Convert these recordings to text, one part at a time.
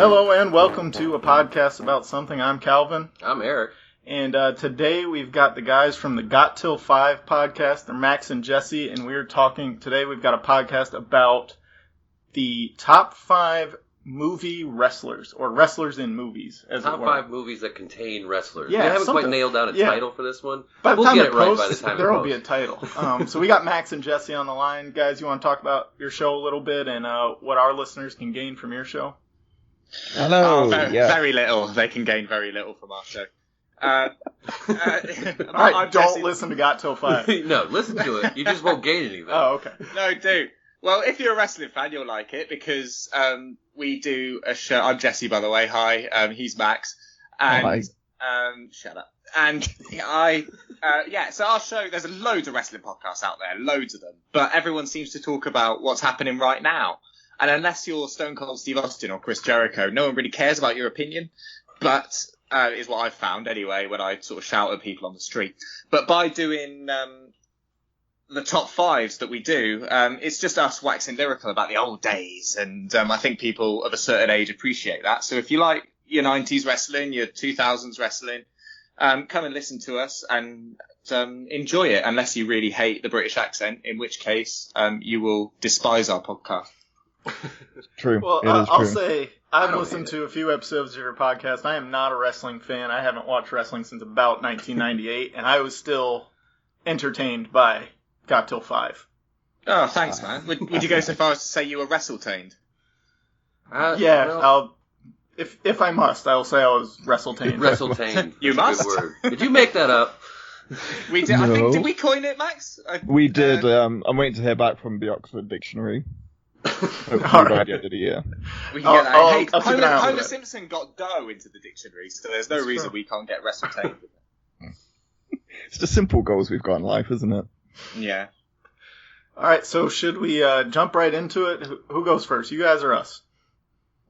Hello and welcome to a podcast about something. I'm Calvin. I'm Eric. And today we've got the guys from the Got Till 5 podcast. They're Max and Jesse, and we're talking, today we've got a podcast about the top 5 movie wrestlers, or wrestlers in movies, as Top it were. 5 movies that contain wrestlers. Yeah, we haven't something- quite nailed down a yeah. title for this one. By the We'll time get it it right posts, by the time it there will posts. be a title. So we got Max and Jesse on the line. Guys, you want to talk about your show a little bit and what our listeners can gain from your show? Hello. Very little. They can gain very little from our show. All right, don't listen to Got Till 5. No, listen to it. You just won't gain anything. Oh, okay. No, do. Well, if you're a wrestling fan, you'll like it because we do a show. I'm Jesse, by the way. Hi. He's Max. And shut up. And so our show, there's loads of wrestling podcasts out there, loads of them. But everyone seems to talk about what's happening right now. And unless you're Stone Cold Steve Austin or Chris Jericho, no one really cares about your opinion. But is what I've found anyway when I sort of shout at people on the street. But by doing the top 5s that we do, it's just us waxing lyrical about the old days. And I think people of a certain age appreciate that. So if you like your 90s wrestling, your 2000s wrestling, come and listen to us and enjoy it, unless you really hate the British accent, in which case you will despise our podcast. True. Well, It is I'll true. say I've listened to a few episodes of your podcast. I am not a wrestling fan. I haven't watched wrestling since about 1998, and I was still entertained by Got Till 5. Oh, thanks, man. Would you go so far as to say you were wrestle-tained? Yeah, well, if I must, I will say I was wrestle-tained. WrestleTane. You That's a must. good word. Did you make that up? We did. I think. No. Did we coin it, Max? We did. I'm waiting to hear back from the Oxford Dictionary. Hopefully All by right. the end of the year. We can get that. I'll Hey, keep an eye out for Homer that. Simpson got dough into the dictionary, so there's no That's reason true. we can't get wrestle-tained. It's the simple goals we've got in life, isn't it? Yeah. All right, so should we jump right into it? Who goes first, you guys or us?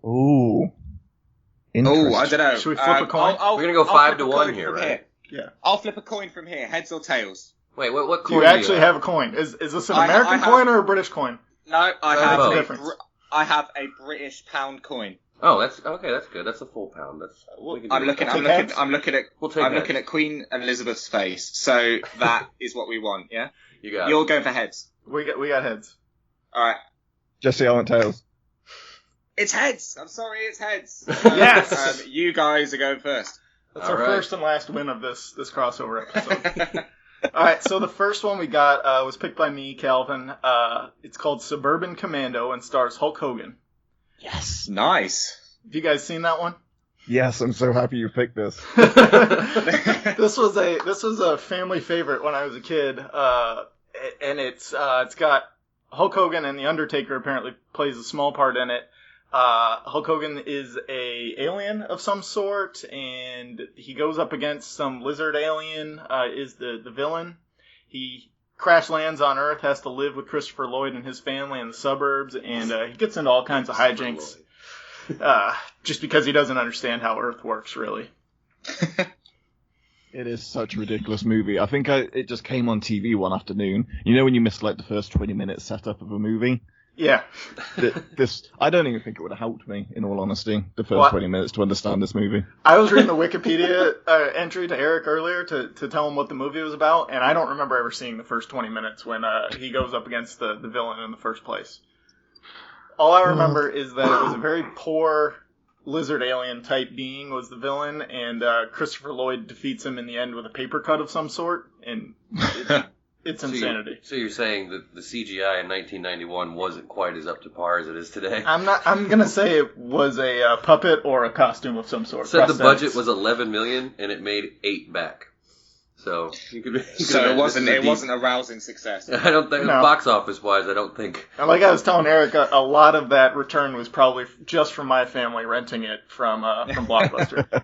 Ooh. Oh, I don't know. Should we flip a coin? We're gonna go I'll 5 flip to a 1 coin here, from right? Yeah. I'll flip a coin from here, heads or tails. Wait, what Do coin you actually have a coin? Is this an I American have- coin or a British coin? No, I That's have a a difference. I have a British pound coin. Oh, that's okay. That's good. That's a full pound. That's. we can do I'm looking. that. I'm Take looking. heads? I'm looking at. We'll take I'm heads. looking at Queen Elizabeth's face. So that is what we want. Yeah. You got You're it. going for heads. We got heads. All right. Jesse, I want tails. It's heads. I'm sorry, it's heads. Yes! You guys are going first. That's All our right. first and last win of this crossover episode. All right, so the first one we got was picked by me, Calvin. It's called Suburban Commando and stars Hulk Hogan. Yes. Nice. Have you guys seen that one? Yes, I'm so happy you picked this. This was a family favorite when I was a kid, and it's got Hulk Hogan, and the Undertaker apparently plays a small part in it. Hulk Hogan is a alien of some sort, and he goes up against some lizard alien. Is the villain? He crash lands on Earth, has to live with Christopher Lloyd and his family in the suburbs, and he gets into all kinds of hijinks. Just because he doesn't understand how Earth works, really. It is such a ridiculous movie. I think it just came on TV one afternoon. You know when you miss like the first 20 minutes setup of a movie? Yeah. I don't even think it would have helped me, in all honesty, the first What? 20 minutes to understand this movie. I was reading the Wikipedia entry to Eric earlier to tell him what the movie was about, and I don't remember ever seeing the first 20 minutes when he goes up against the villain in the first place. All I remember is that it was a very poor lizard alien type being was the villain, and Christopher Lloyd defeats him in the end with a paper cut of some sort, and it's insanity. So you're saying that the CGI in 1991 wasn't quite as up to par as it is today? I'm gonna say it was a puppet or a costume of some sort. Said the prosthetics. budget was 11 million and it made 8 back. So you could. So it wasn't a rousing success. I don't think No. box office wise. I don't think. And like I was telling Eric, a lot of that return was probably just from my family renting it from Blockbuster.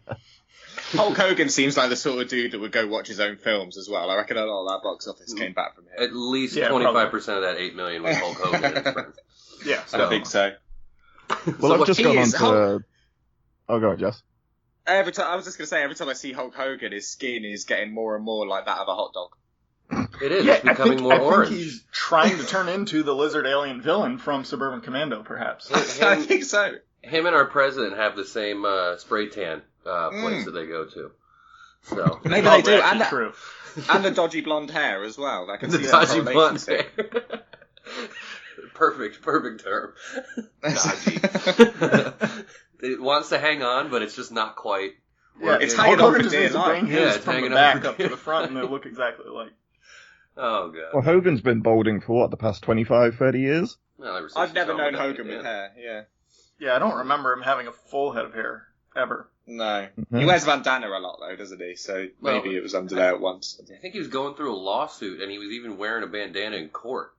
Hulk Hogan seems like the sort of dude that would go watch his own films as well. I reckon a lot of that box office came back from him. At least Yeah, 25% of that 8 million was Hulk Hogan and his friends. Yeah. I think so. Well, I've just he gone on is to... Hulk- Oh, go on, Jess. Every time I was just going to say, every time I see Hulk Hogan, his skin is getting more and more like that of a hot dog. It is. Yeah, It's becoming more I orange. think he's trying to turn into the lizard alien villain from Suburban Commando, perhaps. I think so. Him and our president have the same spray tan place that they go to. So maybe they do, true. And the dodgy blonde hair as well. I can the see some dodgy blonde correlation hair. Perfect term. Dodgy. It wants to hang on, but it's just not quite. Yeah, it's Hulk hanging off Hogan for just dear needs to life. bring Yeah, his it's from the hanging back off up to the front, and they look exactly alike. Oh god. Well, Hogan's been balding for what, the past 25, 30 years? Well, ever since I've he never saw known that, Hogan yeah. with hair. Yeah. Yeah, I don't remember him having a full head of hair ever. No. Mhm. He wears bandana a lot though, doesn't he? So maybe Well, it was under there at once. I think he was going through a lawsuit, and he was even wearing a bandana in court.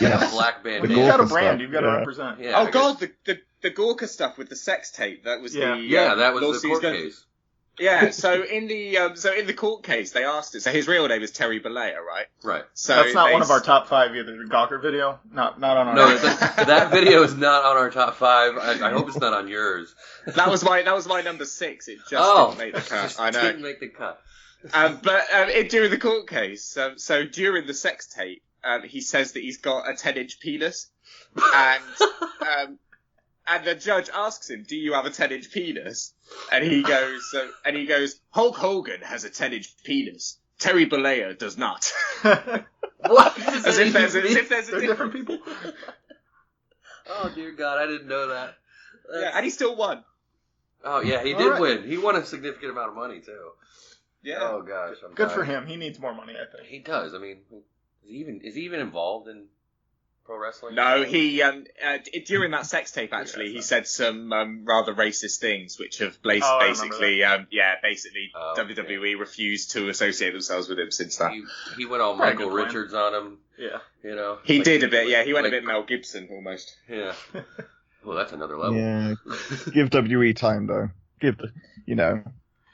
Yes. A black When bandana. you've got a Gorka brand, stuff, you've got to yeah. represent. Yeah, Oh I guess- god, the Gorka stuff with the sex tape. That was Yeah. the Yeah, that was the lawsuit court going- case. Yeah, so in the court case, they asked it. So his real name is Terry Bollea, right? Right. So That's not they one of our top 5 either. The Gawker video, not on our. No, that video is not on our top 5. I hope it's not on yours. That was my number 6. It just didn't make the cut. just I know. didn't make the cut. During the court case, so during the sex tape, he says that he's got a 10-inch penis, and the judge asks him, "Do you have a 10-inch penis?" And he goes, "Hulk Hogan has a 10-inch penis. Terry Bollea does not." What? as if there's a They're different people. Oh dear God, I didn't know that. Yeah, and he still won. Oh yeah, he All did right. win. He won a significant amount of money too. Yeah. Oh gosh, I'm Good dying. for him. He needs more money, I think. He does. I mean, is he even involved in pro wrestling? No, he during that sex tape actually he said some rather racist things, which have I remember basically Oh, WWE refused to associate themselves with him since that. He went all Probably a Michael good plan. Richards on him. Yeah. You know, He like- did a bit, yeah. He went like- a bit Mel Gibson almost. Yeah. Well, that's another level. Yeah. Give WE time, though.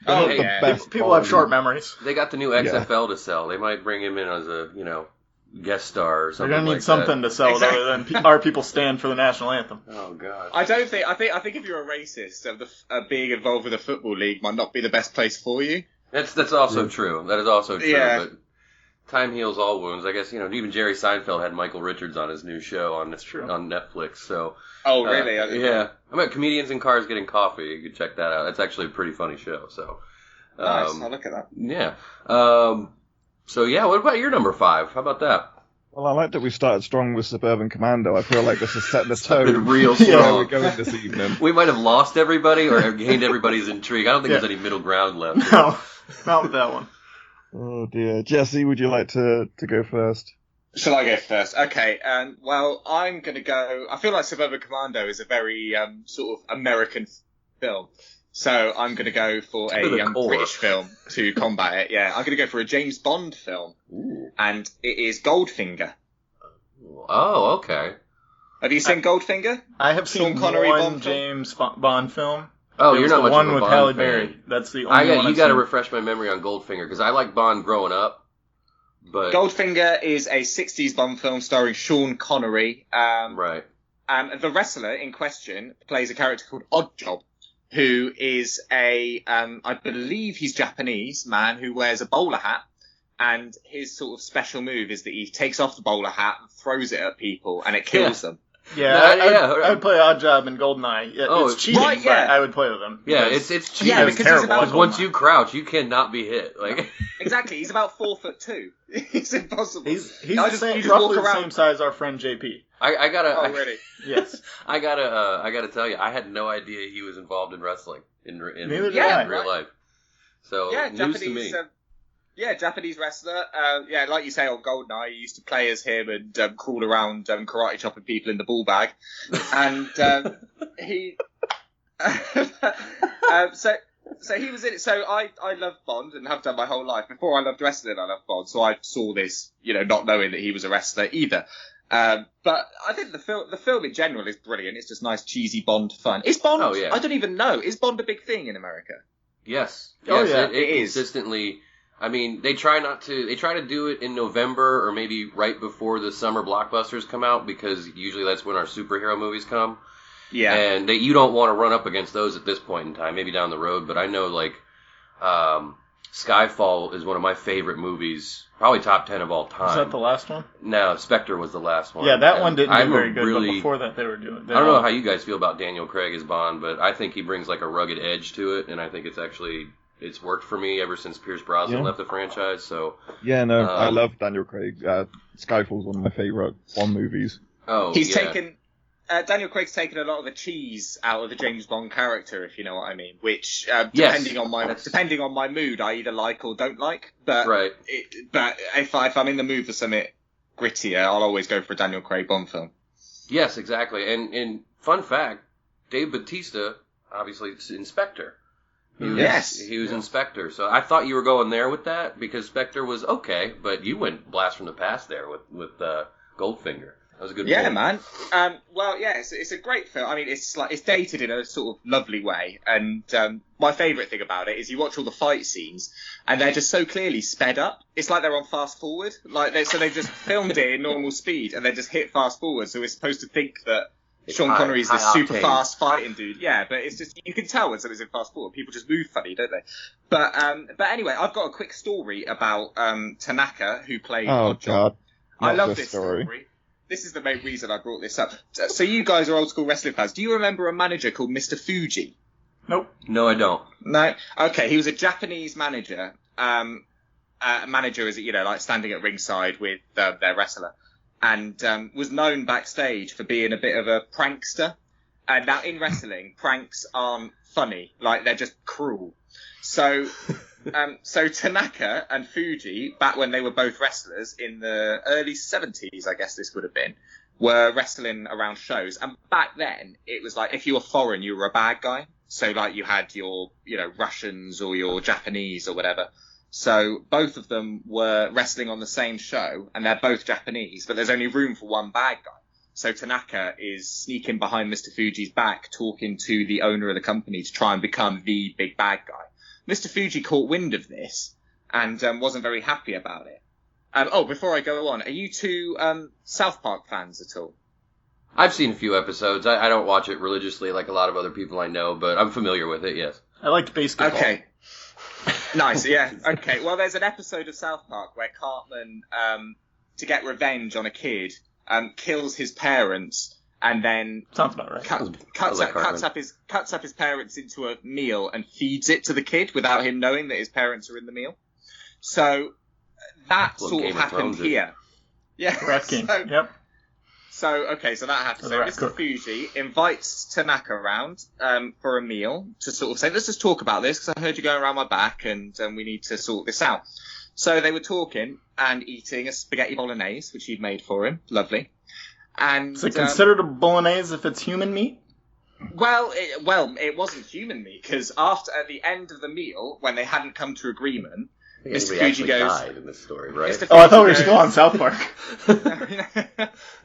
Oh, the yeah. best People have quality. short memories. They got the new XFL to sell. They might bring him in as a guest star or They're something. gonna need like something to sell Exactly. other than our people stand for the national anthem. That. Oh God. I think if you're a racist, being involved with a football league might not be the best place for you. That's also true. That is also true. Yeah. But time heals all wounds. I guess even Jerry Seinfeld had Michael Richards on his new show on true. on Netflix. So Oh, really? I didn't know. yeah. I mean, comedians in cars getting coffee. You could check that out. That's actually a pretty funny show. So Nice. I'll look at that. yeah. So yeah. What about your number 5? How about that? Well, I like that we started strong with Suburban Commando. I feel like this has set the tone. Real Yeah, strong. we're going this evening. We might have lost everybody or gained everybody's intrigue. I don't think Yeah. there's any middle ground left. No, not with that one. Oh dear, Jesse, would you like to go first? Shall I go first? Okay. Well, I'm going to go. I feel like Suburban Commando is a very sort of American film. So I'm going to go for To the a core. British film to combat it. Yeah, I'm going to go for a James Bond film, Ooh. and it is Goldfinger. Oh, okay. Have you seen Goldfinger? I have Sean seen Connery one Bond film? James Bond film. Oh, It you're was not the much one of a with Bond Halle fan. Berry. That's the only one. You I've got to seen. refresh my memory on Goldfinger because I like Bond growing up, but Goldfinger is a 60s Bond film starring Sean Connery. right. The wrestler in question plays a character called Oddjob, who is I believe he's Japanese man who wears a bowler hat, and his sort of special move is that he takes off the bowler hat and throws it at people, and it kills them. Yeah, No, I would play Oddjob and Goldeneye. Oh, It's cheating, right, yeah. but I would play with them. Yeah, because it's cheating. Yeah, it was because he's terrible. about- Because once you crouch, you cannot be hit. Like Exactly, he's about 4'2". It's impossible. He's I the just- same, you just walk roughly the around- same size as our friend JP. I gotta. Oh, really? Yes. I gotta tell you, I had no idea he was involved in wrestling in Neither did I. real life. So Yeah, news to me. Japanese wrestler. Like you say on Goldeneye, he used to play as him and crawl around karate chopping people in the ball bag. And he, so he was in it. So I love Bond and have done my whole life. Before I loved wrestling, I loved Bond. So I saw this, not knowing that he was a wrestler either. But I think the film in general is brilliant. It's just nice, cheesy Bond fun. Is Bond? Oh, yeah. I don't even know. Is Bond a big thing in America? Yes. Oh, Yes, yeah. it It is. consistently. I mean, they try to do it in November or maybe right before the summer blockbusters come out because usually that's when our superhero movies come. Yeah. And you don't want to run up against those at this point in time, maybe down the road, but I know Skyfall is one of my favorite movies, probably top 10 of all time. Was that the last one? No, Spectre was the last one. Yeah, that one didn't do very good, really, but before that they were doing... I don't know how you guys feel about Daniel Craig as Bond, but I think he brings like a rugged edge to it, and I think it's worked for me ever since Pierce Brosnan left the franchise, so... Yeah, no, I love Daniel Craig. Skyfall's one of my favorite Bond movies. Oh, He's taken... Daniel Craig's taken a lot of the cheese out of the James Bond character, if you know what I mean. Which, depending on my mood, I either like or don't like. But right. But if I'm in the mood for something grittier, I'll always go for a Daniel Craig Bond film. Yes, exactly. And fun fact, Dave Bautista, obviously, is Inspector. He was Inspector. So I thought you were going there with that because Spectre was okay, but you went blast from the past there with Goldfinger. That was a good Yeah, point. man. It's a great film. I mean, it's dated in a sort of lovely way, and my favourite thing about it is you watch all the fight scenes, and they're just so clearly sped up. It's like they're on fast forward, so they've just filmed it in normal speed, and they just hit fast forward. So we're supposed to think that Sean Connery's this super fast fighting dude. Yeah, but it's just you can tell when something's in fast forward. People just move funny, don't they? But anyway, I've got a quick story about Tanaka who played. Oh God! I love this story. This is the main reason I brought this up. So you guys are old school wrestling fans. Do you remember a manager called Mr. Fuji? Nope. No, I don't. No? Okay, he was a Japanese manager. Manager is, like standing at ringside with their wrestler. And was known backstage for being a bit of a prankster. And now in wrestling, pranks aren't funny. Like, they're just cruel. So Tanaka and Fuji, back when they were both wrestlers in the early 70s, I guess this would have been, were wrestling around shows. And back then, it was like, if you were foreign, you were a bad guy. So, like, you had your, Russians or your Japanese or whatever. So both of them were wrestling on the same show, and they're both Japanese, but there's only room for one bad guy. So Tanaka is sneaking behind Mr. Fuji's back, talking to the owner of the company to try and become the big bad guy. Mr. Fuji caught wind of this and wasn't very happy about it. Before I go on, are you two South Park fans at all? I've seen a few episodes. I don't watch it religiously like a lot of other people I know, but I'm familiar with it, yes. I liked basketball. Okay. Nice, yeah. Okay, well, there's an episode of South Park where Cartman, to get revenge on a kid, kills his parents and then sounds about right. Cuts up his parents into a meal and feeds it to the kid without him knowing that his parents are in the meal. So that sort of happened here. Yeah. Rat King. Yep. So that happens. So Mr. Fuji invites Tanaka around for a meal to sort of say, let's just talk about this because I heard you going around my back and we need to sort this out. So they were talking and eating a spaghetti bolognese, which he'd made for him. Lovely. And is it considered a bolognese if it's human meat? Well, it wasn't human meat because at the end of the meal, when they hadn't come to agreement, Mr. Fuji goes. Died in this story, right? I thought we were still on South Park.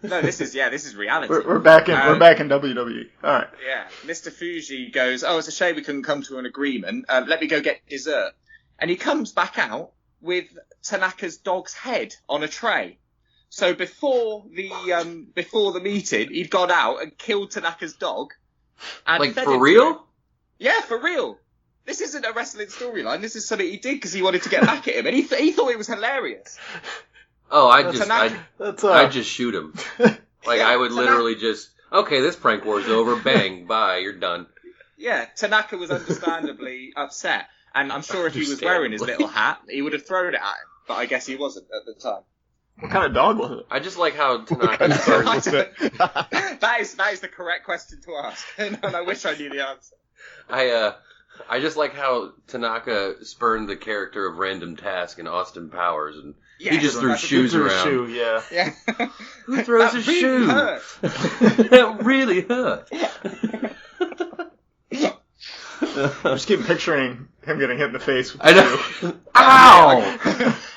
No, this is reality. We're back in WWE. All right. Yeah, Mr. Fuji goes. Oh, it's a shame we couldn't come to an agreement. Let me go get dessert, and he comes back out with Tanaka's dog's head on a tray. So before the meeting, he'd gone out and killed Tanaka's dog. And like for real? Yeah, for real. This isn't a wrestling storyline. This is something he did because he wanted to get back at him, and he thought it was hilarious. Oh, I'd just shoot him. Like I would literally just this prank war's over. Bang, bye, you're done. Yeah, Tanaka was understandably upset, and I'm sure if he was wearing his little hat, he would have thrown it at him. But I guess he wasn't at the time. What kind of dog was it? I just like how Tanaka That is the correct question to ask, and I wish I knew the answer. I just like how Tanaka spurned the character of Random Task in Austin Powers, and he just threw shoes around. Shoe, yeah. Who throws a shoe? That really hurt. I just keep picturing him getting hit in the face with I know. shoe. Ow!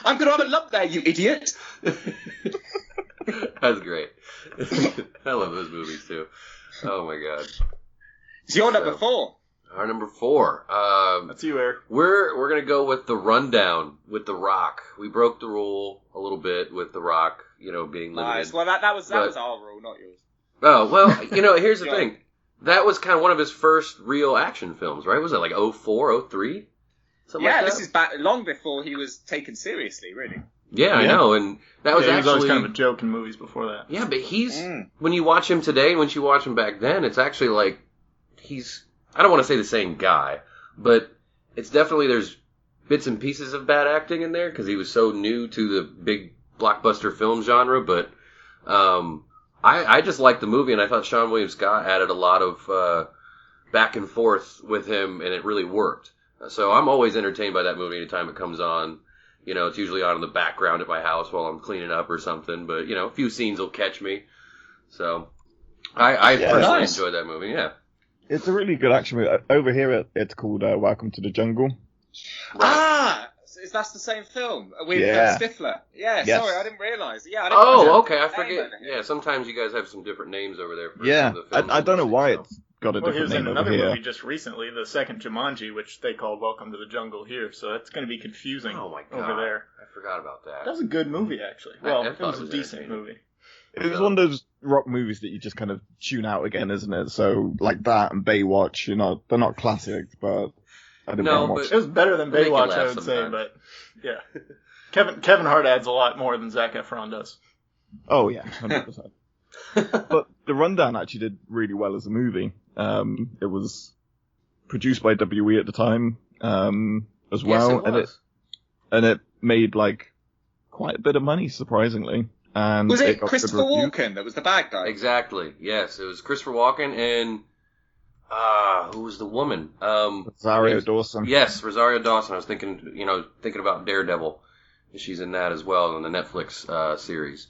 I'm gonna have a lump there, you idiot. That's great. I love those movies too. Oh my god. It's your number 4. Our number 4. That's you, Eric. We're gonna go with the rundown with The Rock. We broke the rule a little bit with The Rock, being limited. Nice. Well, that was our rule, not yours. Oh well, here's the thing. That was kind of one of his first real action films, right? Was it like 04, 03? This is back long before he was taken seriously, really. Yeah, I know, and that was he was actually always kind of a joke in movies before that. Yeah, but when you watch him today and when you watch him back then, it's actually like I don't want to say the same guy, but it's definitely there's bits and pieces of bad acting in there because he was so new to the big blockbuster film genre. But I just liked the movie, and I thought Seann William Scott added a lot of back and forth with him, and it really worked. So I'm always entertained by that movie anytime it comes on. You know, it's usually on in the background at my house while I'm cleaning up or something. But, you know, a few scenes will catch me. So I personally enjoy that movie, yeah. It's a really good action movie. Over here, it's called Welcome to the Jungle. Right. That's the same film with Stifler. Yeah, yes. Sorry, I didn't realise. Yeah, okay, I forget. Yeah, sometimes you guys have some different names over there. For the films I don't know why it's got a different name over here. He was in another movie just recently, the second Jumanji, which they called Welcome to the Jungle here, so that's going to be confusing over there. I forgot about that. That was a good movie, actually. Well, it was a decent movie. It was one of those rock movies that you just kind of tune out again, isn't it? So, like that and Baywatch, they're not classics, but I didn't want to watch. It was better than Baywatch, I would say, but yeah. Kevin Hart adds a lot more than Zac Efron does. Oh, yeah, 100%. But the Rundown actually did really well as a movie. It was produced by WE at the time as well, and it made like quite a bit of money, surprisingly. And was it Christopher Walken that was the bad guy? Exactly. Yes, it was Christopher Walken and who was the woman? Rosario Dawson. Yes, Rosario Dawson. I was thinking about Daredevil. She's in that as well in the Netflix series.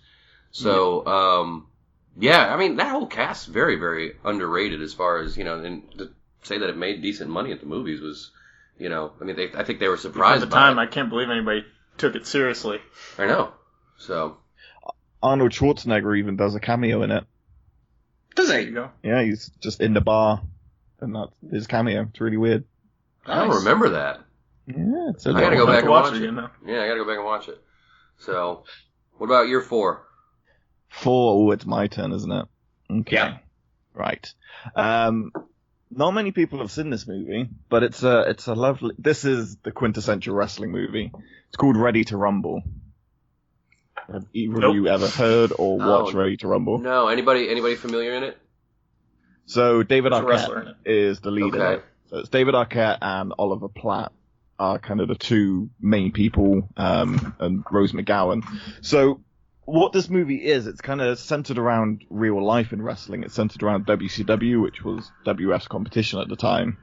So, I mean, that whole cast very, very underrated as far as, and to say that it made decent money at the movies was, I think they were surprised at the time. I can't believe anybody took it seriously. I know. So Arnold Schwarzenegger even does a cameo in it. Does he? Yeah, he's just in the bar, and that's his cameo. It's really weird. Nice. I don't remember that. Yeah, I gotta go back and watch it. Yeah, I gotta go back and watch it. So, what about your 4? 4, it's my turn, isn't it? Okay. Yeah. Right. Not many people have seen this movie, but it's a lovely. This is the quintessential wrestling movie. It's called Ready to Rumble. Have either of you ever heard or watched Ready to Rumble? No. Anybody familiar in it? So David Arquette is the lead in it. So it's David Arquette and Oliver Platt are kind of the two main people, and Rose McGowan. So what this movie is, it's kind of centered around real life in wrestling. It's centered around WCW, which was WF's competition at the time.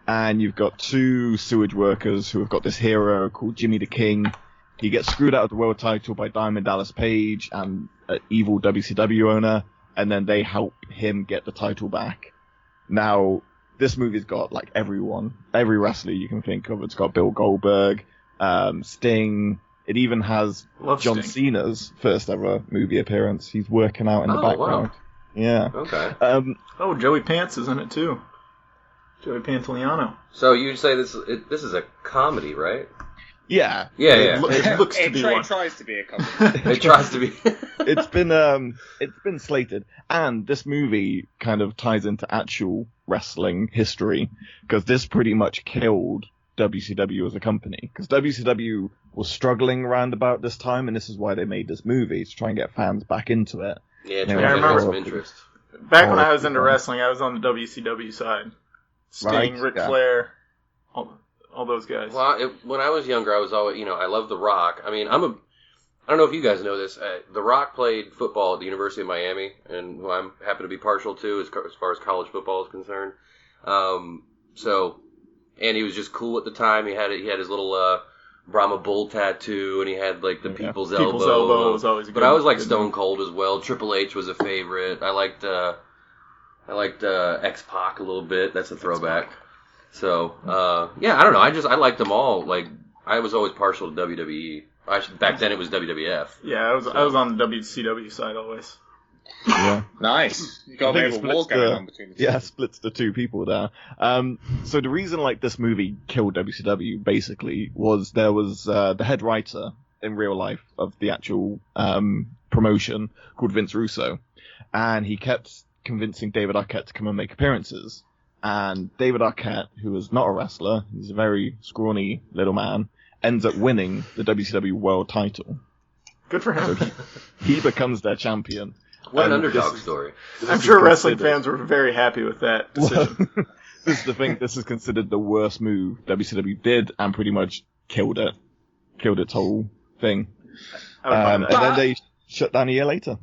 And you've got 2 sewage workers who have got this hero called Jimmy the King. He gets screwed out of the world title by Diamond Dallas Page and an evil WCW owner, and then they help him get the title back. Now, this movie's got like every wrestler you can think of. It's got Bill Goldberg, Sting. It even has John Cena's first ever movie appearance. He's working out in the background. Wow. Yeah. Okay. Joey Pants is in it too. Joey Pantoliano. So you say this is a comedy, right? Yeah. Yeah. It looks to be one. It tries to be a comedy. It tries to be. It's been slated, and this movie kind of ties into actual wrestling history because this pretty much killed WCW as a company, because WCW was struggling around about this time, and this is why they made this movie, to try and get fans back into it. Yeah, try to generate some interest. Back when I was into wrestling, I was on the WCW side. Sting, Ric Flair, all those guys. Well, when I was younger, I was always, I love The Rock. I mean, I don't know if you guys know this. The Rock played football at the University of Miami, and who I happen to be partial to as far as college football is concerned. And he was just cool at the time. He had his little Brahma Bull tattoo, and he had like the People's Elbow. People's Elbow was always a good. But I was like Stone Cold as well. Triple H was a favorite. I liked X-Pac a little bit. That's a throwback. X-Pac. So I don't know. I liked them all. Like I was always partial to WWE. Back then it was WWF. Yeah, I was on the WCW side always. Yeah. Nice. You got a bit of a war going on between the two. Yeah, splits the two people there. So the reason like this movie killed WCW basically was there was the head writer in real life of the actual promotion called Vince Russo, and he kept convincing David Arquette to come and make appearances. and David Arquette, who is not a wrestler, he's a very scrawny little man, ends up winning the WCW World Title. Good for him. So he becomes their champion. What an underdog story. I'm sure wrestling fans were very happy with that decision. Well, this is the thing. This is considered the worst move WCW did, and pretty much killed it. Killed its whole thing. And then they shut down a year later.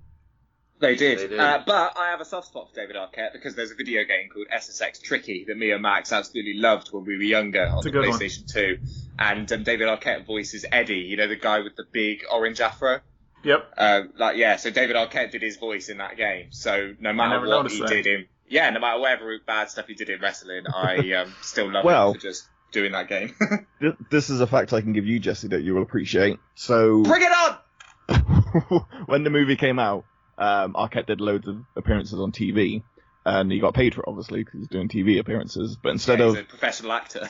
They did. But I have a soft spot for David Arquette because there's a video game called SSX Tricky that me and Max absolutely loved when we were younger on the PlayStation 2. And David Arquette voices Eddie, you know, the guy with the big orange afro? Yep. So David Arquette did his voice in that game. So no matter what he did no matter whatever bad stuff he did in wrestling, I still love him for just doing that game. This is a fact I can give you, Jesse, that you will appreciate. So bring it on! When the movie came out, Arquette did loads of appearances on TV, and he got paid for it, obviously, because he's doing TV appearances. But instead he's a professional actor.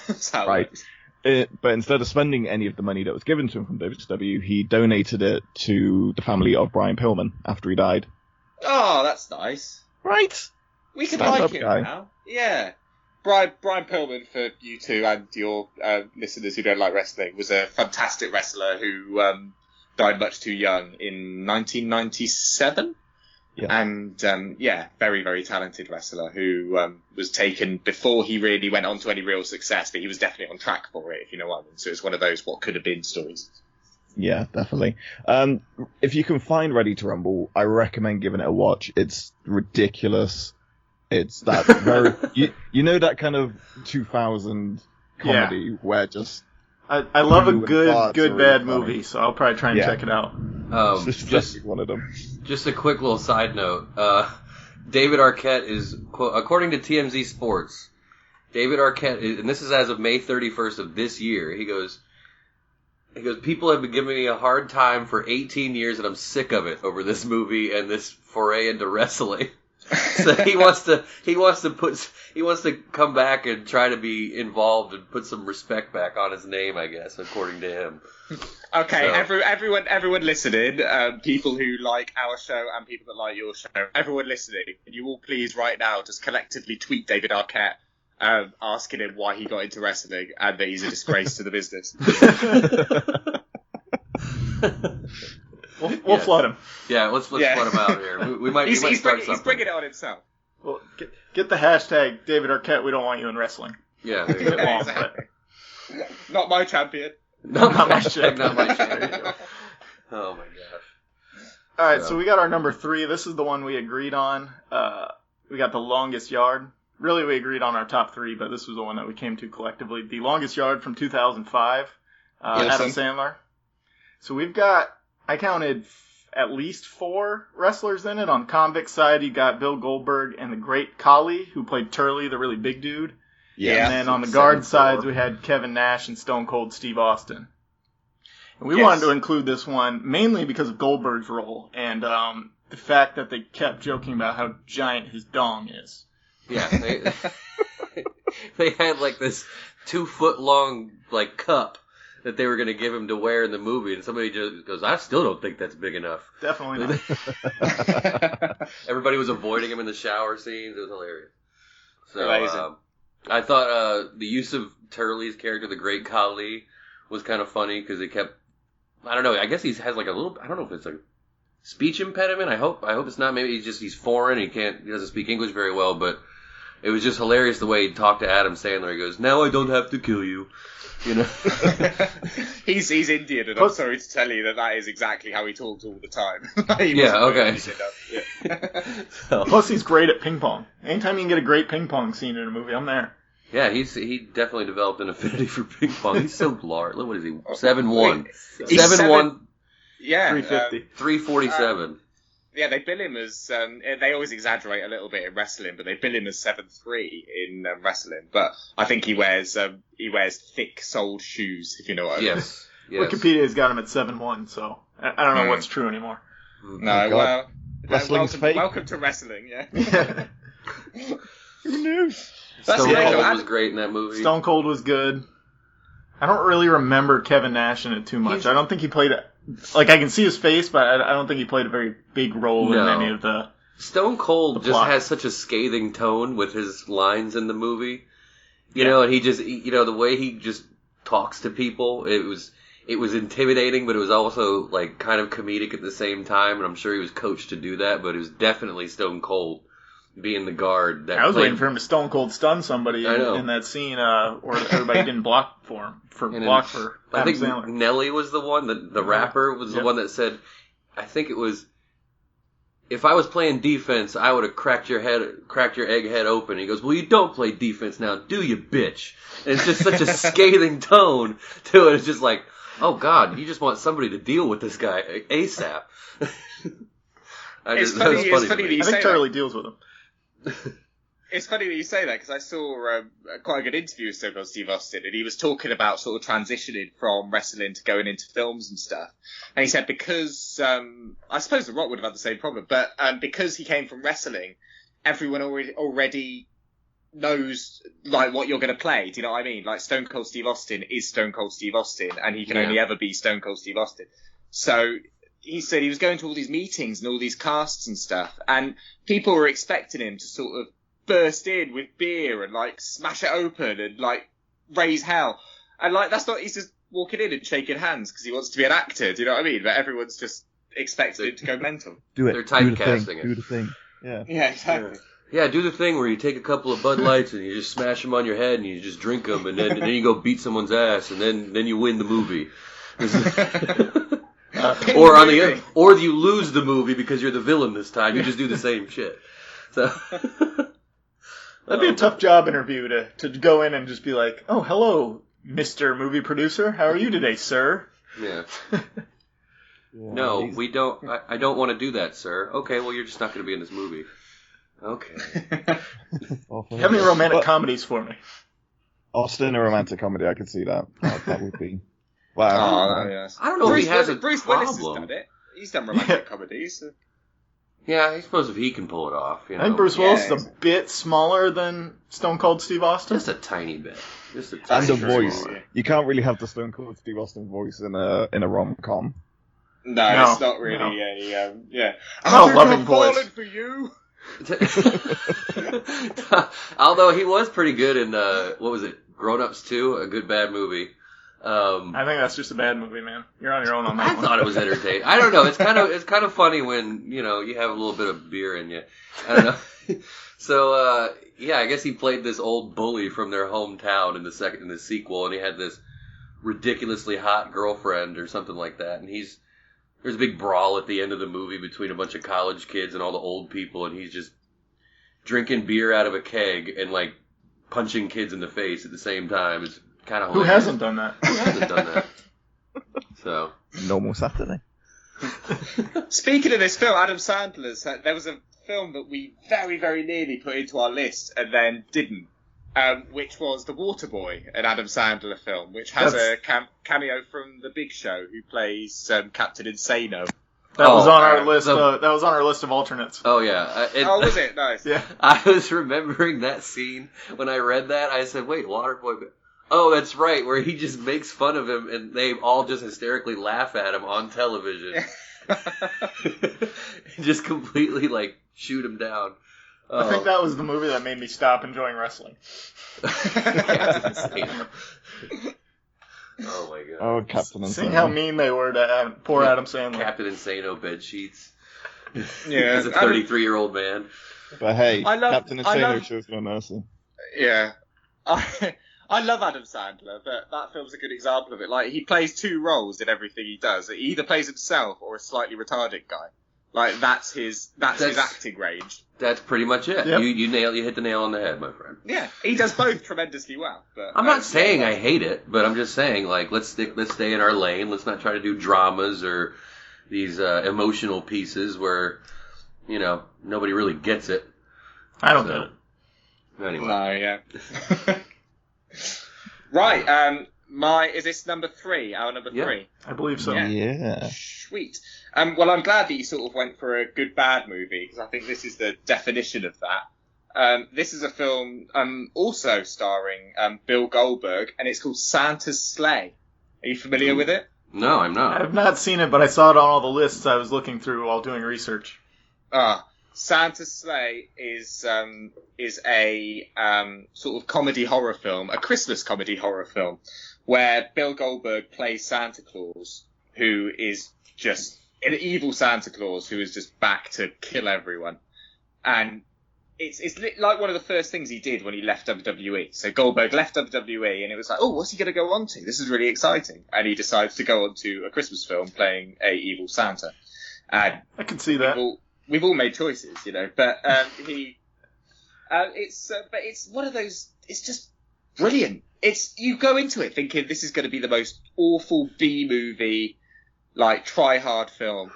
But instead of spending any of the money that was given to him from WCW, he donated it to the family of Brian Pillman after he died. Oh, that's nice. Right? We can like him now. Yeah. Brian Pillman, for you two and your listeners who don't like wrestling, was a fantastic wrestler who died much too young in 1997. Yeah. And, very, very talented wrestler who was taken before he really went on to any real success, but he was definitely on track for it, if you know what I mean. So it's one of those what could have been stories. Yeah, definitely. If you can find Ready to Rumble, I recommend giving it a watch. It's ridiculous. It's that very, you know, that kind of 2000 comedy where just... I love a good bad movie, so I'll probably try and check it out. Just one of them. Just a quick little side note. David Arquette is, according to TMZ Sports, David Arquette is, and this is as of May 31st of this year, he goes, people have been giving me a hard time for 18 years and I'm sick of it over this movie and this foray into wrestling. So he wants to come back and try to be involved and put some respect back on his name, I guess, according to him. Okay, so. Everyone listening, people who like our show and people that like your show, everyone listening, can you all please right now just collectively tweet David Arquette, asking him why he got into wrestling and that he's a disgrace to the business. We'll flood him. Yeah, let's flood him out here. We might. He's start something. He's bringing it on himself. Well, get the hashtag David Arquette. We don't want you in wrestling. Yeah, exactly. Not my champion. Not my champion. Oh my gosh. All right, so we got our number 3. This is the one we agreed on. We got The Longest Yard. Really, we agreed on our top 3, but this was the one that we came to collectively. The Longest Yard from 2005. Adam Sandler. So we've got, I counted at least 4 wrestlers in it. On convict side, you got Bill Goldberg and the Great Khali, who played Turley, the really big dude. Yeah. And then on the guard sides, we had Kevin Nash and Stone Cold Steve Austin. And we wanted to include this one mainly because of Goldberg's role and the fact that they kept joking about how giant his dong is. Yeah, they had like this 2-foot-long like cup that they were going to give him to wear in the movie, and somebody just goes, I still don't think that's big enough. Definitely not. Everybody was avoiding him in the shower scenes. It was hilarious. So I thought the use of Turley's character, the Great Khali, was kind of funny because it kept, I don't know, I guess he has like a little, I don't know if it's a speech impediment. I hope it's not. Maybe he's foreign. He doesn't speak English very well, but it was just hilarious the way he talked to Adam Sandler. He goes, now I don't have to kill you. You know, he's Indian, and I'm sorry to tell you that is exactly how he talks all the time. Plus, he's great at ping pong. Anytime you can get a great ping pong scene in a movie, I'm there. Yeah, he definitely developed an affinity for ping pong. He's so large. What is he? 7'1". 7'1". Yeah, 350. 347. Yeah, they bill him as, they always exaggerate a little bit in wrestling, but they bill him as 7'3" in wrestling. But I think he wears thick-soled shoes, if you know what I mean. Yes. Wikipedia's got him at 7'1", so I don't know what's true anymore. No, well, welcome to wrestling, yeah. Who knew? Stone Cold was great in that movie. Stone Cold was good. I don't really remember Kevin Nash in it too much. I don't think he played like, I can see his face, but I don't think he played a very big role in any of the Stone Cold just has such a scathing tone with his lines in the movie. You know, and he just, the way he just talks to people, it was intimidating, but it was also, like, kind of comedic at the same time, and I'm sure he was coached to do that, but it was definitely Stone Cold being the guard. I was waiting for him to Stone Cold stun somebody in that scene where everybody didn't block for him. I think Sandler. Nelly was the one, the rapper was the one that said, I think it was, if I was playing defense, I would have cracked your egg head open. He goes, well, you don't play defense now, do you, bitch? And it's just such a scathing tone to it. It's just like, oh, God, you just want somebody to deal with this guy ASAP. It's funny that you say that. Charlie deals with him. It's funny that you say that, because I saw quite a good interview with Stone Cold Steve Austin, and he was talking about sort of transitioning from wrestling to going into films and stuff. And he said because, I suppose The Rock would have had the same problem, but because he came from wrestling, everyone already knows, like, what you're going to play. Do you know what I mean? Like, Stone Cold Steve Austin is Stone Cold Steve Austin, and he can only ever be Stone Cold Steve Austin. So he said he was going to all these meetings and all these casts and stuff, and people were expecting him to sort of burst in with beer and, like, smash it open and, like, raise hell. And, like, that's not, he's just walking in and shaking hands because he wants to be an actor, do you know what I mean? But everyone's just expecting it to go mental. Do it. They're typecasting it. Do the thing. Yeah. Yeah, exactly. Yeah, do the thing where you take a couple of Bud Lights and you just smash them on your head and you just drink them and then you go beat someone's ass and then you win the movie. Or you lose the movie because you're the villain this time. You just do the same shit. So that'd be a tough job interview to go in and just be like, "Oh, hello, Mr. Movie Producer. How are you today, sir?" Yeah. No, we don't. I don't want to do that, sir. Okay, well, you're just not going to be in this movie. Okay. Have any romantic comedies for me? Austin, a romantic comedy, I could see that. That would be. Wow. Yes. I don't know if he has a Bruce problem. Willis has done it. He's done romantic comedies. So. Yeah, I suppose if he can pull it off. You know. I think Bruce Willis is a bit smaller than Stone Cold Steve Austin. Just a tiny bit. And the voice. You can't really have the Stone Cold Steve Austin voice in a rom-com. No, it's not really a... yeah. I'm loving voice. Falling for you. Although he was pretty good in, what was it, Grown Ups 2, a good bad movie. I think that's just a bad movie, man. You're on your own on that one. I thought it was entertaining. I don't know. It's kind of funny when, you have a little bit of beer in you. I don't know. So, I guess he played this old bully from their hometown in the sequel, and he had this ridiculously hot girlfriend or something like that, and there's a big brawl at the end of the movie between a bunch of college kids and all the old people, and he's just drinking beer out of a keg and, like, punching kids in the face at the same time. It's kind of hilarious. Who hasn't done that? Who hasn't done that? So, normal Saturday. Speaking of this film, Adam Sandler's, there was a film that we very, very nearly put into our list and then didn't, which was The Waterboy, an Adam Sandler film, which has a cameo from The Big Show, who plays Captain Insano. That was on our list. That was on our list of alternates. Oh yeah. Was it? Nice. Yeah. I was remembering that scene when I read that. I said, "Wait, Waterboy." Oh, that's right, where he just makes fun of him, and they all just hysterically laugh at him on television. Just completely, like, shoot him down. I think that was the movie that made me stop enjoying wrestling. Oh my god. Oh, Captain Insano. Seeing how mean they were to poor Adam Sandler. Captain Insano bed sheets. Yeah. As a 33-year-old man. But hey, Captain Insano shows no mercy. Yeah. I love Adam Sandler, but that film's a good example of it. Like, he plays two roles in everything he does. He either plays himself or a slightly retarded guy. Like, that's his acting range. That's pretty much it. Yep. You hit the nail on the head, my friend. Yeah, he does both tremendously well. But I'm not saying I hate it, but I'm just saying, like, let's stay in our lane. Let's not try to do dramas or these emotional pieces where, nobody really gets it. I don't get it. Anyway. No, yeah. Right, is this number 3? Our number 3? I believe so. Yeah. Sweet. Well, I'm glad that you sort of went for a good bad movie, because I think this is the definition of that. This is a film also starring Bill Goldberg, and it's called Santa's Sleigh. Are you familiar with it? No, I'm not. I've not seen it, but I saw it on all the lists I was looking through while doing research. Santa's Sleigh is a sort of comedy horror film, a Christmas comedy horror film, where Bill Goldberg plays Santa Claus, who is just an evil Santa Claus who is just back to kill everyone. And it's like one of the first things he did when he left WWE. So Goldberg left WWE, and it was like, oh, what's he going to go on to? This is really exciting. And he decides to go on to a Christmas film playing a evil Santa. And I can see that. We've all made choices, you know. But it's one of those. It's just brilliant. You go into it thinking this is going to be the most awful B movie, like try hard film.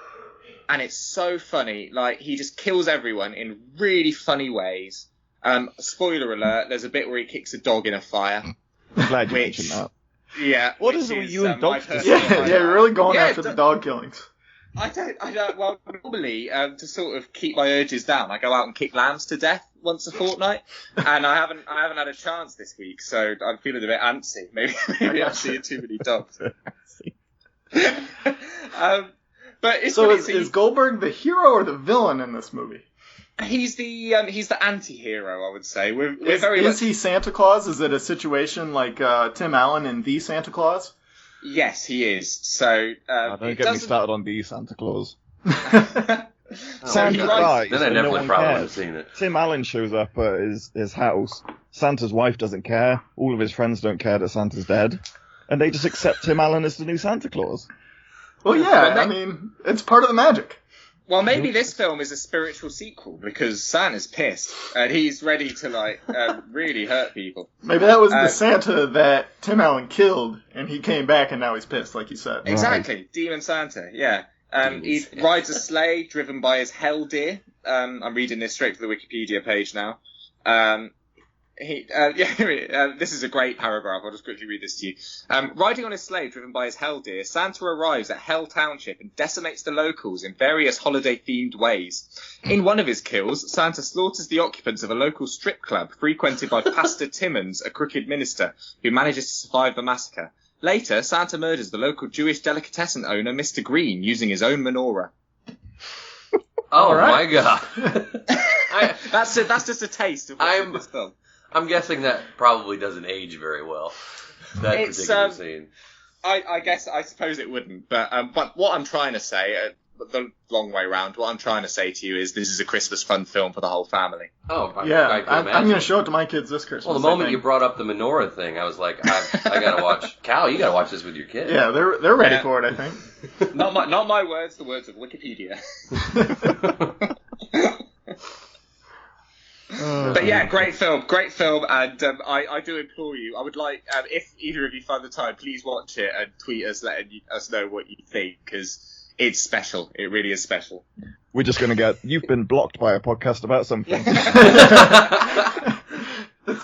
And it's so funny. Like, he just kills everyone in really funny ways. Spoiler alert, there's a bit where he kicks a dog in a fire. I'm glad you mentioned that. Yeah. What is it with you and dogs? Yeah, you're really going after the dog killings. I don't. Well, normally, to sort of keep my urges down, I go out and kick lambs to death once a fortnight. And I haven't had a chance this week, so I'm feeling a bit antsy. Maybe I'm seeing too many dogs. But it's so is Goldberg the hero or the villain in this movie? He's the anti-hero, I would say. Is he Santa Claus? Is it a situation like Tim Allen in The Santa Claus? Yes, he is. So don't get me started on The Santa Claus. Santa dies. Then I definitely probably would have seen it. Tim Allen shows up at his house. Santa's wife doesn't care. All of his friends don't care that Santa's dead, and they just accept Tim Allen as the new Santa Claus. Well, yeah, I mean, it's part of the magic. Well, maybe this film is a spiritual sequel because Santa's pissed and he's ready to really hurt people. Maybe that was the Santa that Tim Allen killed, and he came back, and now he's pissed, like you said. Exactly, right. Demon Santa. Yeah, he rides a sleigh driven by his hell deer. I'm reading this straight from the Wikipedia page now. This is a great paragraph. I'll just quickly read this to you. Riding on his sleigh driven by his hell deer, Santa arrives at Hell Township and decimates the locals in various holiday-themed ways. In one of his kills, Santa slaughters the occupants of a local strip club frequented by Pastor Timmons, a crooked minister, who manages to survive the massacre. Later, Santa murders the local Jewish delicatessen owner, Mr. Green, using his own menorah. Oh, my God. That's just a taste of what's in this film. I'm guessing that probably doesn't age very well. That particular scene. I suppose it wouldn't. But what I'm trying to say, the long way round, what I'm trying to say to you is this is a Christmas fun film for the whole family. Oh, I'm going to show it to my kids this Christmas. Well, the moment you brought up the menorah thing, I was like, I got to watch. Cal, you got to watch this with your kids. Yeah, they're ready for it, I think. Not my words, the words of Wikipedia. But yeah, great film, and I do implore you. I would like, if either of you find the time, please watch it and tweet us, letting us know what you think, because it's special. It really is special. We're just going to get, you've been blocked by a podcast about something.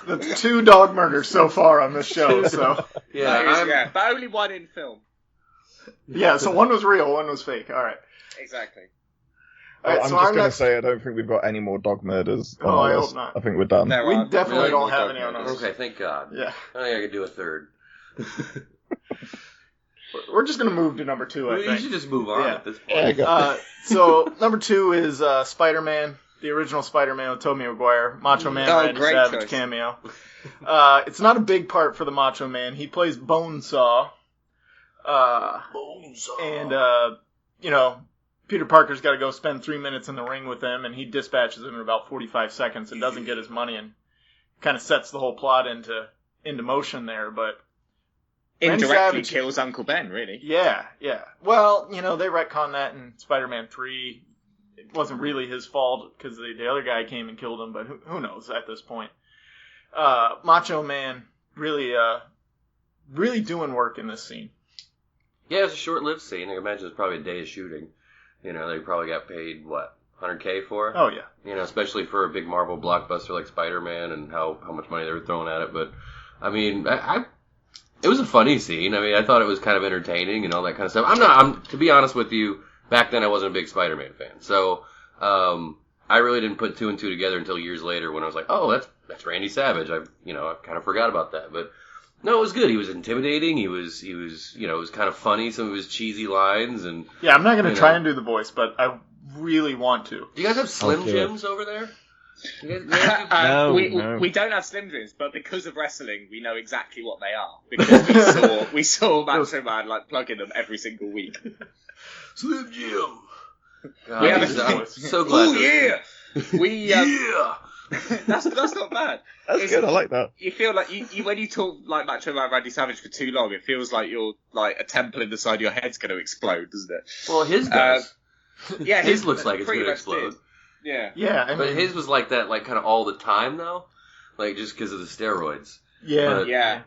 That's 2 dog murders so far on this show, so. Yeah, but only one in film. Yeah, so one was real, one was fake. All right. Exactly. Right, I'm just going to say I don't think we've got any more dog murders. I hope not. I think we're done. We definitely don't have any on ours. Okay, thank God. Yeah. I think I could do a third. We're just going to move to number 2, I think. You should just move on at this point. So, number 2 is Spider-Man, the original Spider-Man with Tobey Maguire. Macho Man, Randy Savage choice. Cameo. It's not a big part for the Macho Man. He plays Bonesaw. And, Peter Parker's got to go spend 3 minutes in the ring with him, and he dispatches him in about 45 seconds and doesn't get his money, and kind of sets the whole plot into motion there, but indirectly kills Uncle Ben, really. Yeah. Well, they retcon that in Spider-Man 3. It wasn't really his fault because the other guy came and killed him, but who knows at this point. Macho Man really doing work in this scene. Yeah, it's a short-lived scene. I imagine it's probably a day of shooting. They probably got paid, $100K for? Oh, yeah. Especially for a big Marvel blockbuster like Spider-Man and how much money they were throwing at it. But, I mean, it was a funny scene. I mean, I thought it was kind of entertaining and all that kind of stuff. To be honest with you, back then I wasn't a big Spider-Man fan. So, I really didn't put 2 and 2 together until years later when I was like, oh, that's Randy Savage. I kind of forgot about that. But, no, it was good. He was intimidating. He was, it was kind of funny. Some of his cheesy lines and. Yeah, I'm not going to try and do the voice, but I really want to. Do you guys have Slim Jims over there? We don't have Slim Jims, but because of wrestling, we know exactly what they are because we saw Macho Man like plugging them every single week. Slim Jim. God, I'm so glad. Oh yeah, yeah. That's not bad. That's good. I like that. You feel like you when you talk like Macho Man Randy Savage for too long, it feels like you're like a temple in the side of your head's going to explode, doesn't it? Well, his does. Yeah, his looks like it's going to explode. Yeah. Yeah, I mean, but his was like that, like kind of all the time though, like just because of the steroids. Yeah, but, yeah.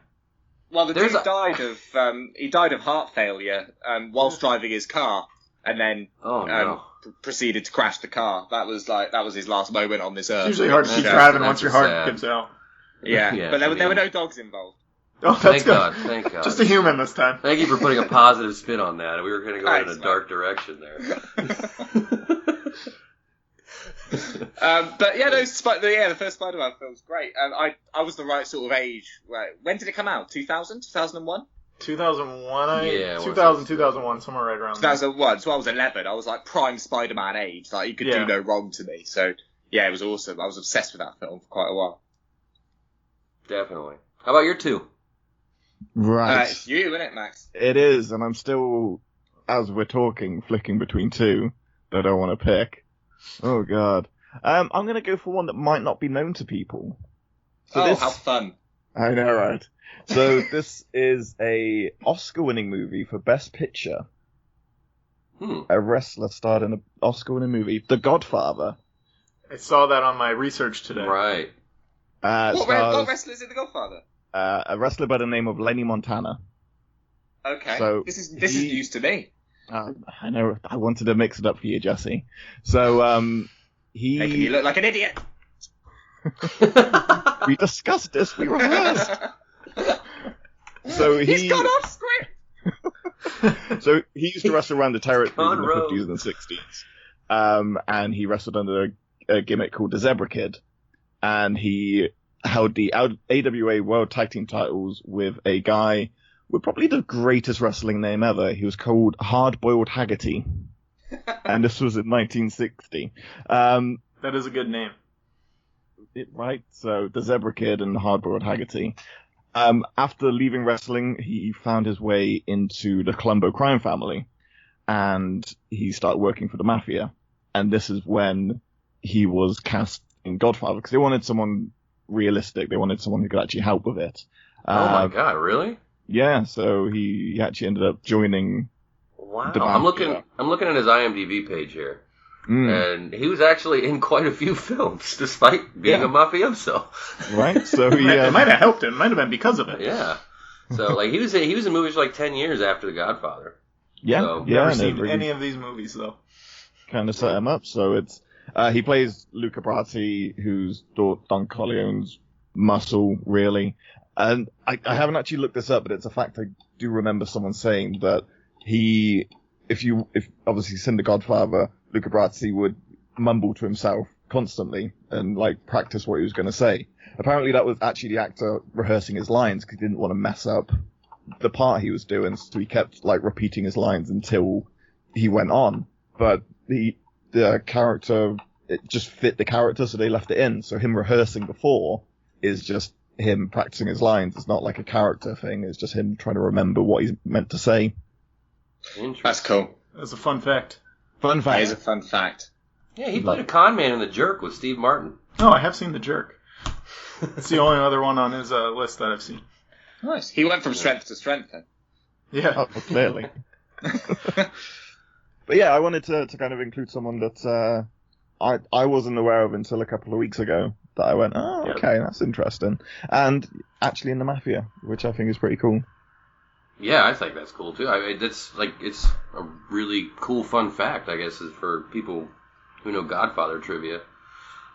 Well, the dude died of heart failure whilst driving his car, and then proceeded to crash the car. That was his last moment on this earth. It's usually hard to keep driving once your heart gives out. Yeah, but there were no dogs involved. Oh, that's good. Thank God. Just a human this time. Thank you for putting a positive spin on that. We were going to go in a dark direction there. But yeah, the first Spider-Man film was great. I was the right sort of age. Right. When did it come out? 2000? 2001? 2001, 2000, 2001, somewhere right around 2001, so I was 11. I was like prime Spider-Man age. Like, you could do no wrong to me. So, yeah, it was awesome. I was obsessed with that film for quite a while. Definitely. How about your two? Right. It's you, isn't it, Max? It is, and I'm still, as we're talking, flicking between two that I don't want to pick. Oh, God. I'm going to go for one that might not be known to people. So how fun. I know, right? So this is a Oscar-winning movie for Best Picture. A wrestler starred in an Oscar-winning movie, The Godfather. I saw that on my research today. Right. What wrestler is in The Godfather? A wrestler by the name of Lenny Montana. Okay. So this is news to me. I know. I wanted to mix it up for you, Jesse. So he making you look like an idiot. We discussed this. We rehearsed. So he's gone off script. So he used to wrestle around the territory in the 50s and 60s. And he wrestled under a gimmick called the Zebra Kid. And he held the AWA World Tag Team titles with a guy with probably the greatest wrestling name ever. He was called Hard Boiled Haggerty. And this was in 1960. That is a good name. Right? So the Zebra Kid and Hard Boiled Haggerty. After leaving wrestling, he found his way into the Colombo crime family. And he started working for the Mafia. And this is when he was cast in Godfather, because they wanted someone realistic. They wanted someone who could actually help with it. Oh my God, really? Yeah, so he actually ended up joining. Wow. I'm looking at his IMDb page here. And he was actually in quite a few films, despite being a mafioso. Right, so it might have helped him. It might have been because of it. Yeah. So like he was in movies for like 10 years after The Godfather. Yeah, so, never seen any of these movies though. Kind of set him up. So it's he plays Luca Brasi, who's Don Corleone's muscle, really. And I haven't actually looked this up, but it's a fact I do remember someone saying that if obviously seen The Godfather, Luca Brasi would mumble to himself constantly and like practice what he was going to say. Apparently that was actually the actor rehearsing his lines because he didn't want to mess up the part he was doing, so he kept like repeating his lines until he went on. But the character, it just fit the character, so they left it in. So him rehearsing before is just him practicing his lines. It's not like a character thing. It's just him trying to remember what he's meant to say. That's cool. That's a fun fact. Fun fact. That is a fun fact. Yeah, he played a con man in The Jerk with Steve Martin. Oh, I have seen The Jerk. It's the only other one on his list that I've seen. Nice. He went from strength to strength then. Yeah. Oh, clearly. But yeah, I wanted to kind of include someone that I wasn't aware of until a couple of weeks ago. That I went, oh, okay, that's interesting. And actually in the Mafia, which I think is pretty cool. Yeah, I think that's cool too. I mean, it's a really cool fun fact, I guess, is for people who know Godfather trivia.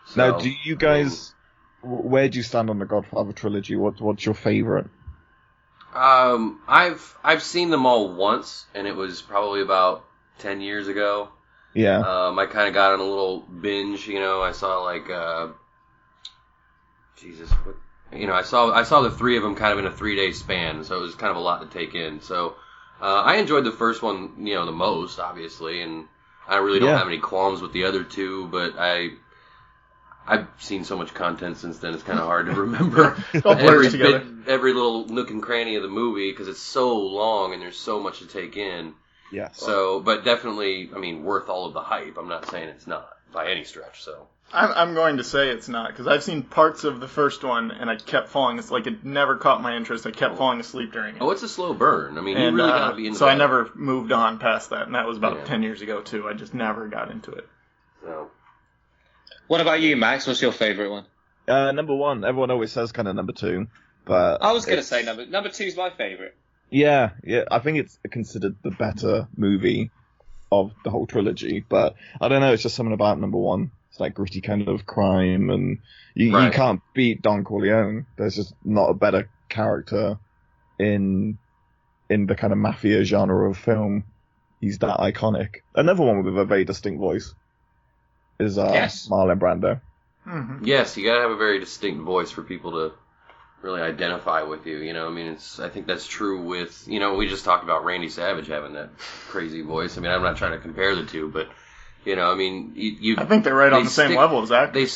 So, now, do you guys, where do you stand on the Godfather trilogy? What's your favorite? I've seen them all once, and it was probably about 10 years ago. Yeah. I kind of got on a little binge. I saw like I saw the three of them kind of in a 3-day span, so it was kind of a lot to take in. So I enjoyed the first one, the most, obviously, and I really don't have any qualms with the other two, but I've seen so much content since then, it's kind of hard to remember every little nook and cranny of the movie because it's so long and there's so much to take in. Yeah. So, but definitely, I mean, worth all of the hype. I'm not saying it's not by any stretch. So I'm going to say it's not because I've seen parts of the first one and I kept falling. It's like it never caught my interest. I kept falling asleep during it. Oh, it's a slow burn. I mean, you really got to be into so that. I never moved on past that, and that was about 10 years ago too. I just never got into it. So. What about you, Max? What's your favourite one? Number one. Everyone always says kind of number two, but I was going to say number two is my favourite. Yeah. I think it's considered the better movie of the whole trilogy, but I don't know. It's just something about number one. It's like gritty kind of crime, and you can't beat Don Corleone. There's just not a better character in the kind of mafia genre of film. He's that iconic. Another one with a very distinct voice is Marlon Brando. Mm-hmm. Yes, you gotta have a very distinct voice for people to really identify with you. You know, I mean, I think that's true with, you know, we just talked about Randy Savage having that crazy voice. I mean, I'm not trying to compare the two, but you know, I mean, I think they're right on the same level as actors. They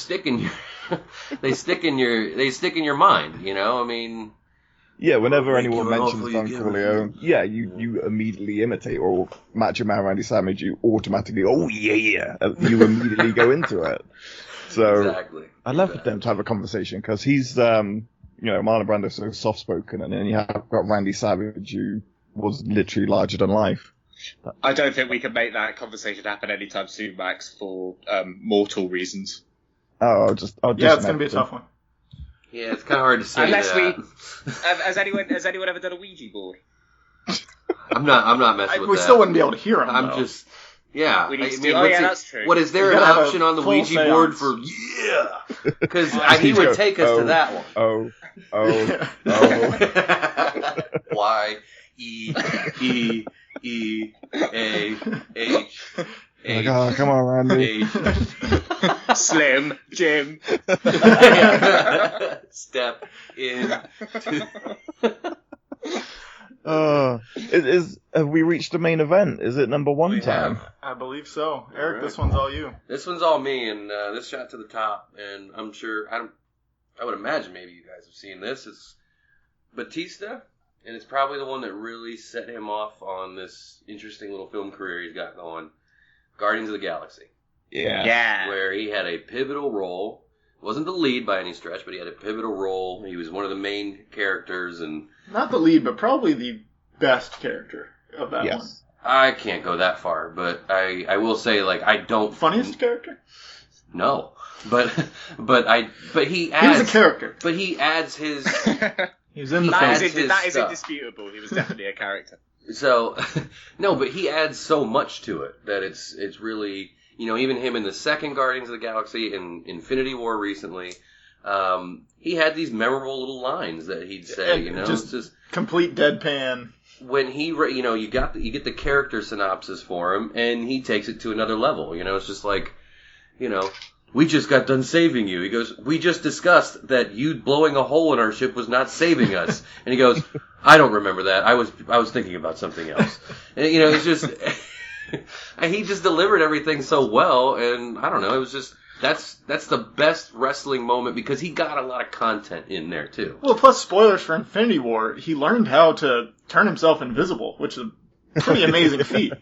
stick in your mind. You know, I mean. Yeah, whenever anyone mentions Don Corleone, you immediately imitate, or Macho Man Randy Savage, you automatically, you immediately go into it. So I'd love for them to have a conversation, because he's, Marlon Brando's so soft-spoken, and then you have got Randy Savage, who was literally larger than life. I don't think we can make that conversation happen anytime soon, Max, for mortal reasons. Oh, it's going to be a tough one. Yeah, it's kind of hard to say. Unless has anyone ever done a Ouija board? I'm not messing with that. We still wouldn't be able to hear them. I'm just, yeah. We need to do. That's true. What is there an option on the Ouija board for? Yeah, because he would take us to that one. Y E E E A H. Like, oh, come on, Randy. Slim Jim. Step in. Have we reached the main event? Is it number one time? I believe so. Eric, this one's all you. This one's all me, and this shot to the top, and I'm sure, I would imagine maybe you guys have seen this. It's Batista, and it's probably the one that really set him off on this interesting little film career he's got going. Guardians of the Galaxy. Yeah. Where he had a pivotal role. Wasn't the lead by any stretch, but he had a pivotal role. He was one of the main characters, and not the lead, but probably the best character of that one. I can't go that far, but I will say, like, I don't funniest character? No. But he adds, he was a character. But he adds his he was in the that is indisputable. He was definitely a character. So, no, but he adds so much to it that it's really, you know, even him in the second Guardians of the Galaxy and Infinity War recently, he had these memorable little lines that he'd say, and you know, just complete deadpan. When he, you know, you get the character synopsis for him, and he takes it to another level. You know, it's just like, you know, we just got done saving you. He goes, we just discussed that you blowing a hole in our ship was not saving us. And he goes, I don't remember that. I was thinking about something else. And, you know, it's just, and he just delivered everything so well. And I don't know, it was just, that's the best wrestling moment because he got a lot of content in there too. Well, plus spoilers for Infinity War, he learned how to turn himself invisible, which is a pretty amazing feat.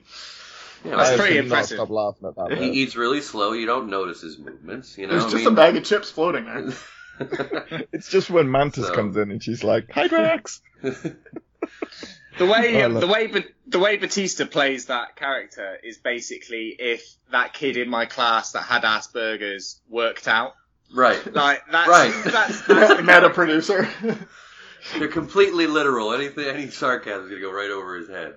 Yeah, that's pretty impressive. Stop laughing at that. He eats really slow. You don't notice his movements. You know, there's just a bag of chips floating there. It's just when Mantis comes in and she's like, "Hi, Drax." The way Batista plays that character is basically if that kid in my class that had Asperger's worked out. Right. Like that's right. That's meta producer. They're completely literal. Any sarcasm is going to go right over his head.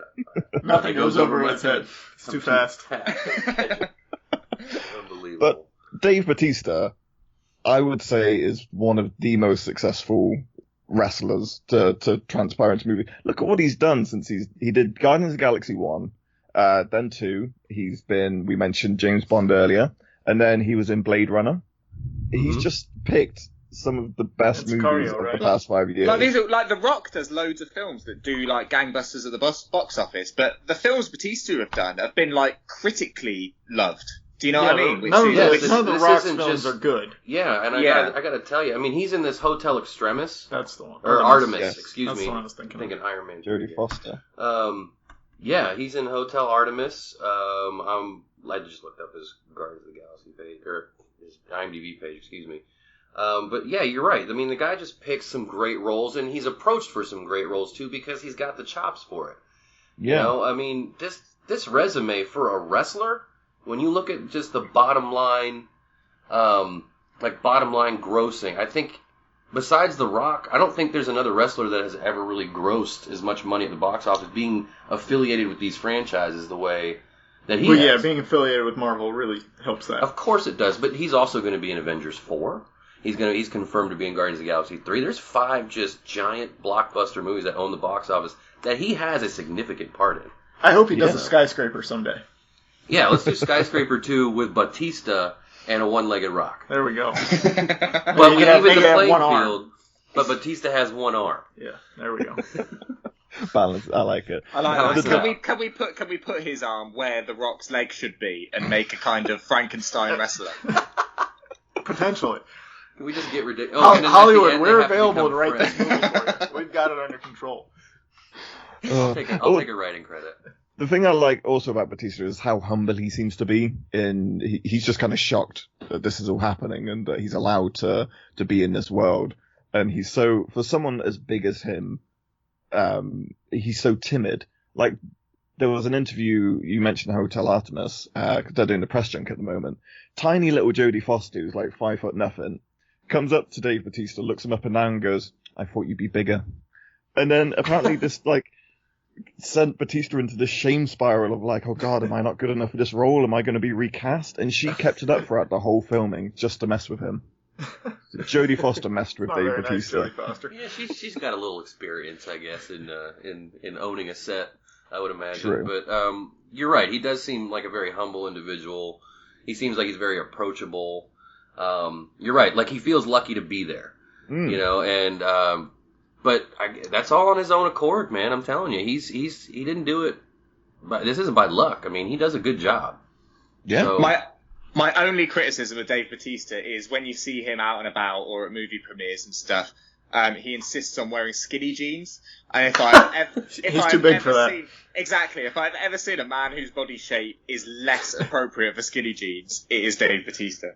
Nothing goes over his head. It's too fast. Unbelievable. But Dave Batista, I would say, is one of the most successful wrestlers to transpire into movie. Look at what he's done since he did Guardians of the Galaxy 1, then 2. We mentioned James Bond earlier, and then he was in Blade Runner. He's just picked some of the best movies Sicario, of right? the past 5 years. Like these are, like The Rock does loads of films that do like gangbusters at the box office, but the films Batista have done have been like critically loved. Do you know what I mean? None of the Rock's films are good. Yeah, and I gotta tell you, I mean, he's in this Hotel Extremis. That's the one. Or Artemis, yes. excuse That's me. the one I was thinking of. Iron Man. Jodie Foster. Yeah, he's in Hotel Artemis. I just looked up his Guardians of the Galaxy page, or his IMDb page, excuse me. But yeah, you're right. I mean, the guy just picks some great roles, and he's approached for some great roles too because he's got the chops for it. Yeah. You know, I mean, this resume for a wrestler, when you look at just the bottom line grossing, I think besides The Rock, I don't think there's another wrestler that has ever really grossed as much money at the box office being affiliated with these franchises the way that he has. Yeah, being affiliated with Marvel really helps that. Of course it does, but he's also going to be in Avengers 4. He's confirmed to be in Guardians of the Galaxy 3. There's 5 just giant blockbuster movies that own the box office that he has a significant part in. I hope he does a Skyscraper someday. Yeah, let's do Skyscraper 2 with Batista and a one-legged Rock. There we go. But we even the playing field, but Batista has one arm. Yeah, there we go. Balance. I like it. I like that. Can we put his arm where The Rock's leg should be and make a kind of Frankenstein wrestler? Potentially. Can we just get ridiculous? Hollywood, we're available to write this movie for you. We've got it under control. I'll take a writing credit. The thing I like also about Batista is how humble he seems to be. He's just kind of shocked that this is all happening and that he's allowed to be in this world. And he's so, for someone as big as him, he's so timid. Like, there was an interview, you mentioned Hotel Artemis, because they're doing the press junk at the moment. Tiny little Jodie Foster, who's like 5 foot nothing, comes up to Dave Batista, looks him up and down and goes, "I thought you'd be bigger." And then apparently this, like, sent Batista into this shame spiral of like, oh god, am I not good enough for this role? Am I going to be recast? And she kept it up throughout the whole filming just to mess with him. So Jodie Foster messed with Dave Batista. Nice, yeah, she's got a little experience, I guess, in owning a set, I would imagine. True. But you're right. He does seem like a very humble individual. He seems like he's very approachable. You're right. Like, he feels lucky to be there. You know, and but that's all on his own accord, man. I'm telling you, he didn't do it. But this isn't by luck. I mean, he does a good job. Yeah. So, My only criticism of Dave Batista is when you see him out and about or at movie premieres and stuff, he insists on wearing skinny jeans. And if He's too big for that. Exactly. If I've ever seen a man whose body shape is less appropriate for skinny jeans, it is Dave Batista.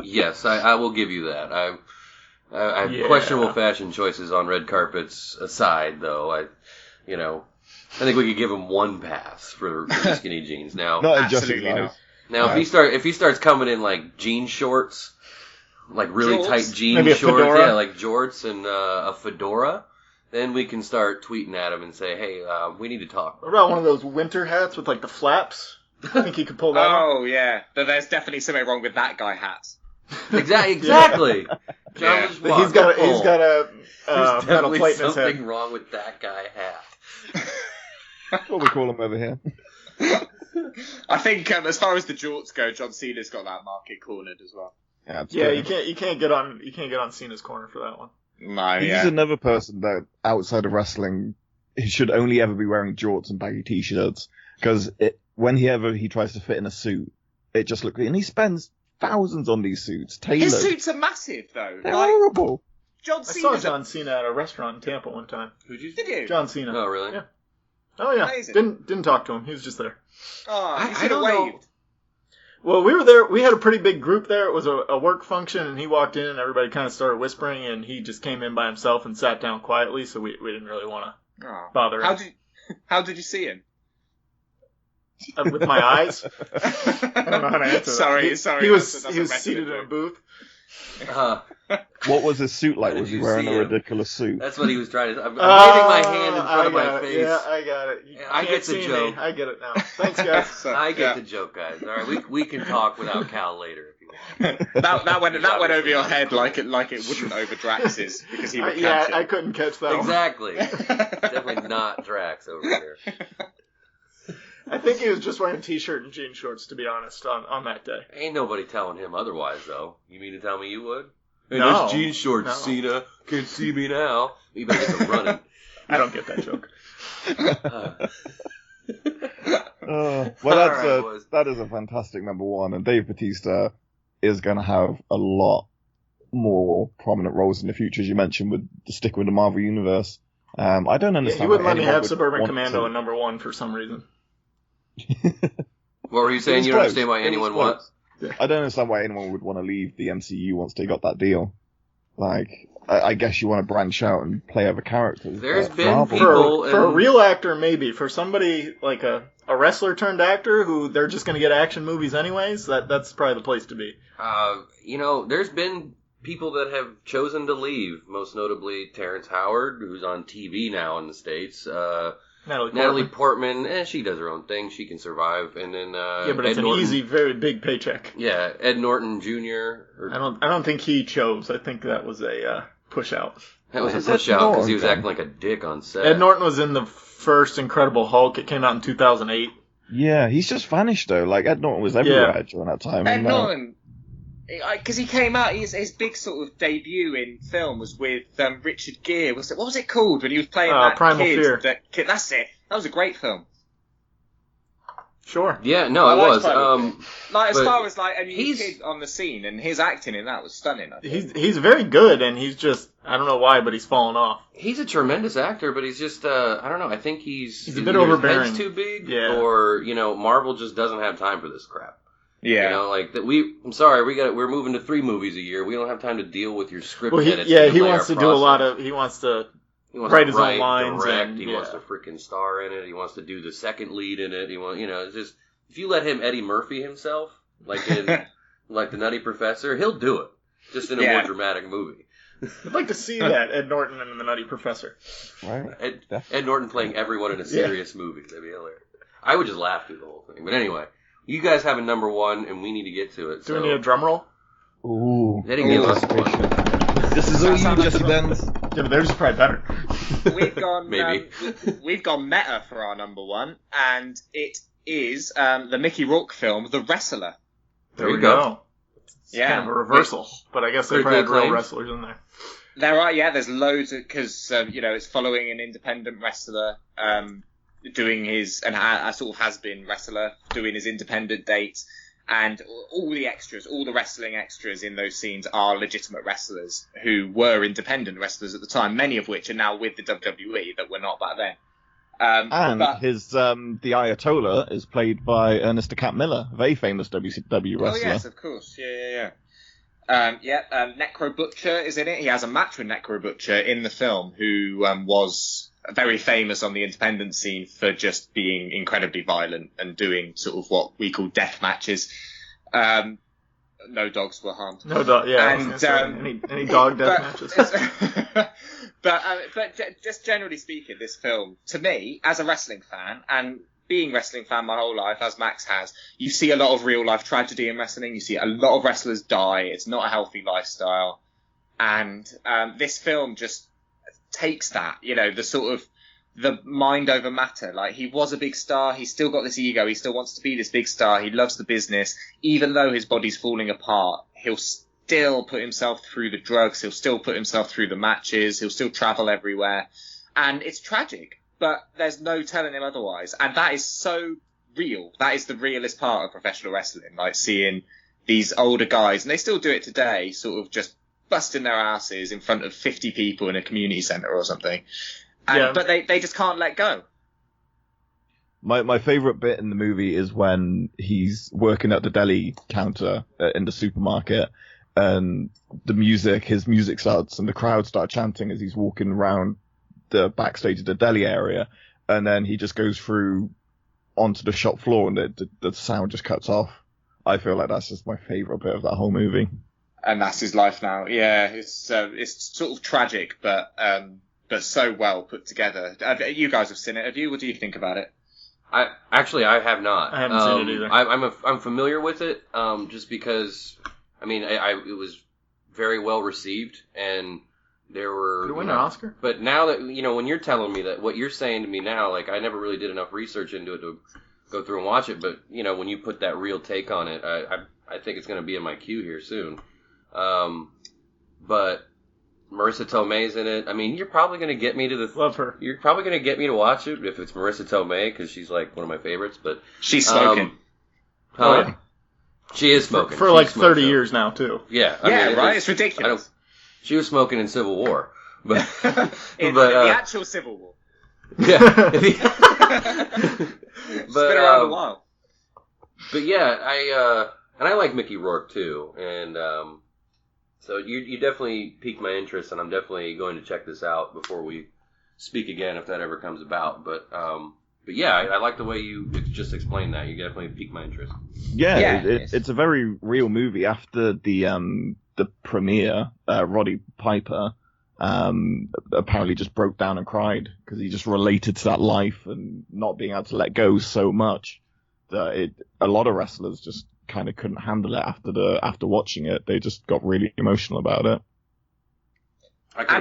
Yes, I will give you that. I questionable fashion choices on red carpets aside, though. I think we could give him one pass for the skinny jeans. Now, not absolutely not. Now, if he starts coming in like jean shorts, like really tight jean shorts, fedora. like jorts and a fedora, then we can start tweeting at him and say, hey, we need to talk. What about one of those winter hats with like the flaps? I think he could pull that off. Oh yeah, but there's definitely something wrong with that guy hats. Exactly. Yeah. He's got a metal plate in his head. Something wrong with that guy hat. That's what we call him over here. I think as far as the jorts go, John Cena's got that market cornered as well. Yeah, you can't get on Cena's corner for that one. No, He's another person that outside of wrestling, he should only ever be wearing jorts and baggy t-shirts because when he tries to fit in a suit, it just looks. And he spends thousands on these suits. Tailored. His suits are massive though. They're horrible. I saw John Cena at a restaurant in Tampa one time. Did you? John Cena. Oh, really? Yeah. Oh, yeah. Amazing. Didn't talk to him. He was just there. Oh, I don't know. Well, we were there. We had a pretty big group there. It was a work function, and he walked in, and everybody kind of started whispering, and he just came in by himself and sat down quietly, so we didn't really want to bother him. How did you see him? With my eyes? I don't know how to answer that. Sorry. He was seated in a booth. What was his suit like? Was he wearing a ridiculous suit? That's what he was trying to. I'm waving my hand in front of my face. Yeah, I got it. I get the joke. I get it now. Thanks, guys. I get the joke, guys. All right, we can talk without Cal later if you want. that went over your head like it wouldn't over Drax's because he would catch it. I couldn't catch that. Exactly. Definitely not Drax over here. I think he was just wearing a t-shirt and jean shorts, to be honest, on that day. Ain't nobody telling him otherwise, though. You mean to tell me you would? Hey, there's jean shorts, Cena. Can't see me now. You better get to running. I don't get that joke. That is a fantastic number one, and Dave Bautista is going to have a lot more prominent roles in the future, as you mentioned, with the stick with the Marvel Universe. I don't understand. You wouldn't let me have Suburban Commando in number one for some reason. What were you saying? You don't understand why anyone what? I don't understand why anyone would want to leave the MCU once they got that deal. Like, I guess you want to branch out and play other characters. There's been people... For a real actor, maybe. For somebody like a wrestler turned actor who they're just going to get action movies anyways, that's probably the place to be. There's been people that have chosen to leave, most notably Terrence Howard, who's on TV now in the States. Natalie Portman, she does her own thing. She can survive. And then but it's an easy, very big paycheck. Yeah, Ed Norton Jr. I don't think he chose. I think that was a push out. That was a push out because he was acting like a dick on set. Ed Norton was in the first Incredible Hulk. It came out in 2008. Yeah, he's just vanished though. Like Ed Norton was everywhere during that time. Ed Norton, because he came out, his big sort of debut in film was with Richard Gere. What was it called when he was playing that Primal kid? Fear. That's it. That was a great film. Sure. Yeah, no, it was. As far as like a new kid on the scene, and his acting in that was stunning. I think. He's very good, and he's just, I don't know why, but he's fallen off. He's a tremendous actor, but he's just I don't know. I think he's a bit overbearing. His head's too big, or Marvel just doesn't have time for this crap. Yeah, like that. I'm sorry, we're moving to 3 movies a year. We don't have time to deal with your script edits. He wants to do a lot of. He wants to write his own lines. Direct. He wants to freaking star in it. He wants to do the second lead in it. It's just if you let him Eddie Murphy himself, like in like the Nutty Professor, he'll do it just in a more dramatic movie. I'd like to see that Ed Norton in the Nutty Professor. Right. Ed Norton playing everyone in a serious movie. That'd be hilarious. I would just laugh through the whole thing. But anyway. You guys have a number one, and we need to get to it. Do we need a drum roll? Ooh. Eddie Gillis. This is all you, Jesse Benz. Yeah, but they're just probably better. We've gone meta for our number one, and it is the Mickey Rourke film, The Wrestler. There we go. It's kind of a reversal, but I guess they probably had real wrestlers in there. There are, there's loads because it's following an independent wrestler. Doing his, and a sort of has-been wrestler, doing his independent dates, and all the extras, all the wrestling extras in those scenes are legitimate wrestlers who were independent wrestlers at the time, many of which are now with the WWE that were not back then. The Ayatollah is played by Ernest the Cat Miller, a very famous WCW wrestler. Oh yes, of course, yeah. Necro Butcher is in it. He has a match with Necro Butcher in the film, who was very famous on the independent scene for just being incredibly violent and doing sort of what we call death matches. No dogs were harmed. No dog, yeah. And any dog death matches. But just generally speaking, this film, to me, as a wrestling fan, and being a wrestling fan my whole life, as Max has, you see a lot of real life tragedy in wrestling. You see a lot of wrestlers die. It's not a healthy lifestyle. And this film just takes that, the sort of the mind over matter. Like, he was a big star. He's still got this ego. He still wants to be this big star. He loves the business. Even though his body's falling apart, he'll still put himself through the drugs. He'll still put himself through the matches. He'll still travel everywhere. And it's tragic, but there's no telling him otherwise. And that is so real. That is the realest part of professional wrestling. Like, seeing these older guys, and they still do it today, sort of just busting their asses in front of 50 people in a community centre or something. But they just can't let go. My favourite bit in the movie is when he's working at the deli counter in the supermarket, and his music starts, and the crowd start chanting as he's walking around the backstage of the deli area, and then he just goes through onto the shop floor, and the sound just cuts off. I feel like that's just my favourite bit of that whole movie. And that's his life now. Yeah, it's sort of tragic, but so well put together. You guys have seen it, have you? What do you think about it? I have not. I haven't seen it either. I'm familiar with it, just because, it was very well received, and there were... Did it win an Oscar? But now that, when you're telling me that, what you're saying to me now, like, I never really did enough research into it to go through and watch it, but, when you put that real take on it, I think it's going to be in my queue here soon. but Marissa Tomei's in it. I mean, you're probably going to get me to the... Love her. You're probably going to get me to watch it if it's Marissa Tomei, because she's, like, one of my favorites, but... She's smoking. Yeah. She is smoking. For like 30 years now, too. Yeah. I mean, right? It's ridiculous. She was smoking in Civil War. But, the actual Civil War. Yeah. It's been around a while. But yeah, I like Mickey Rourke too, and so you definitely piqued my interest, and I'm definitely going to check this out before we speak again if that ever comes about. But yeah, I like the way you just explained that. You definitely piqued my interest. Yeah, it's a very real movie. After the premiere, Roddy Piper apparently just broke down and cried because he just related to that life and not being able to let go so much that a lot of wrestlers just kind of couldn't handle it after watching it. They just got really emotional about it. I could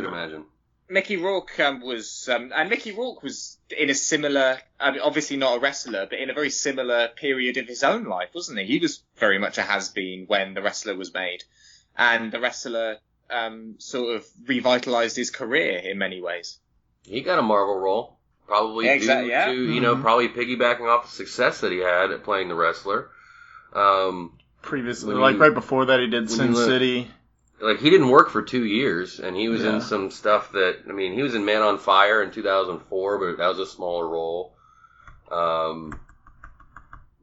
imagine. Mickey Rourke was in a similar, obviously not a wrestler, but in a very similar period of his own life, wasn't he? He was very much a has-been when The Wrestler was made, and The Wrestler sort of revitalized his career in many ways. He got a Marvel role, probably probably piggybacking off the success that he had at playing The Wrestler. Previously, right before that, he did Sin City. Like, he didn't work for 2 years, and he was in some stuff that, I mean, he was in Man on Fire in 2004, but that was a smaller role.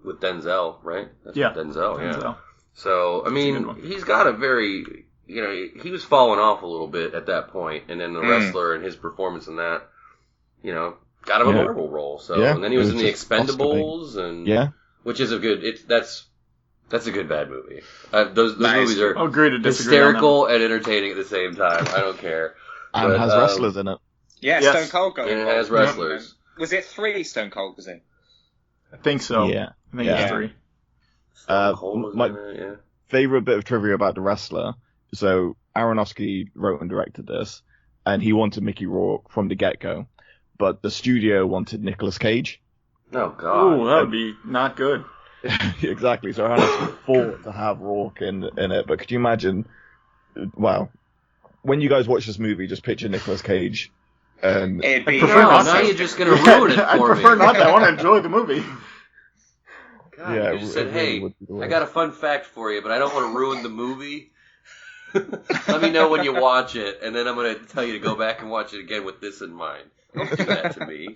With Denzel, right? Denzel, yeah. So, I mean, he's got a very... he was falling off a little bit at that point, and then The Wrestler and his performance in that, got him a Marvel role. So, and then he was in The Expendables, which is a good. That's a good bad movie. Those movies are hysterical and entertaining at the same time. I don't care. And it has wrestlers in it. Yeah, yes. Stone Cold got it. And it has wrestlers. Was it 3 Stone Cold was in? I think so. Yeah. I think it's 3. Stone Cold was my in it, favorite bit of trivia about The Wrestler. So Aronofsky wrote and directed this, and he wanted Mickey Rourke from the get-go, but the studio wanted Nicolas Cage. Oh, God. Ooh, that would be not good. Exactly. So Aronofsky fought to have Rourke in it, but could you imagine, when you guys watch this movie, just picture Nicolas Cage. And now you're just going to ruin it for me. I prefer not to. I want to enjoy the movie. God, you just said, hey, I got a fun fact for you, but I don't want to ruin the movie. Let me know when you watch it, and then I'm going to tell you to go back and watch it again with this in mind. Don't do that to me.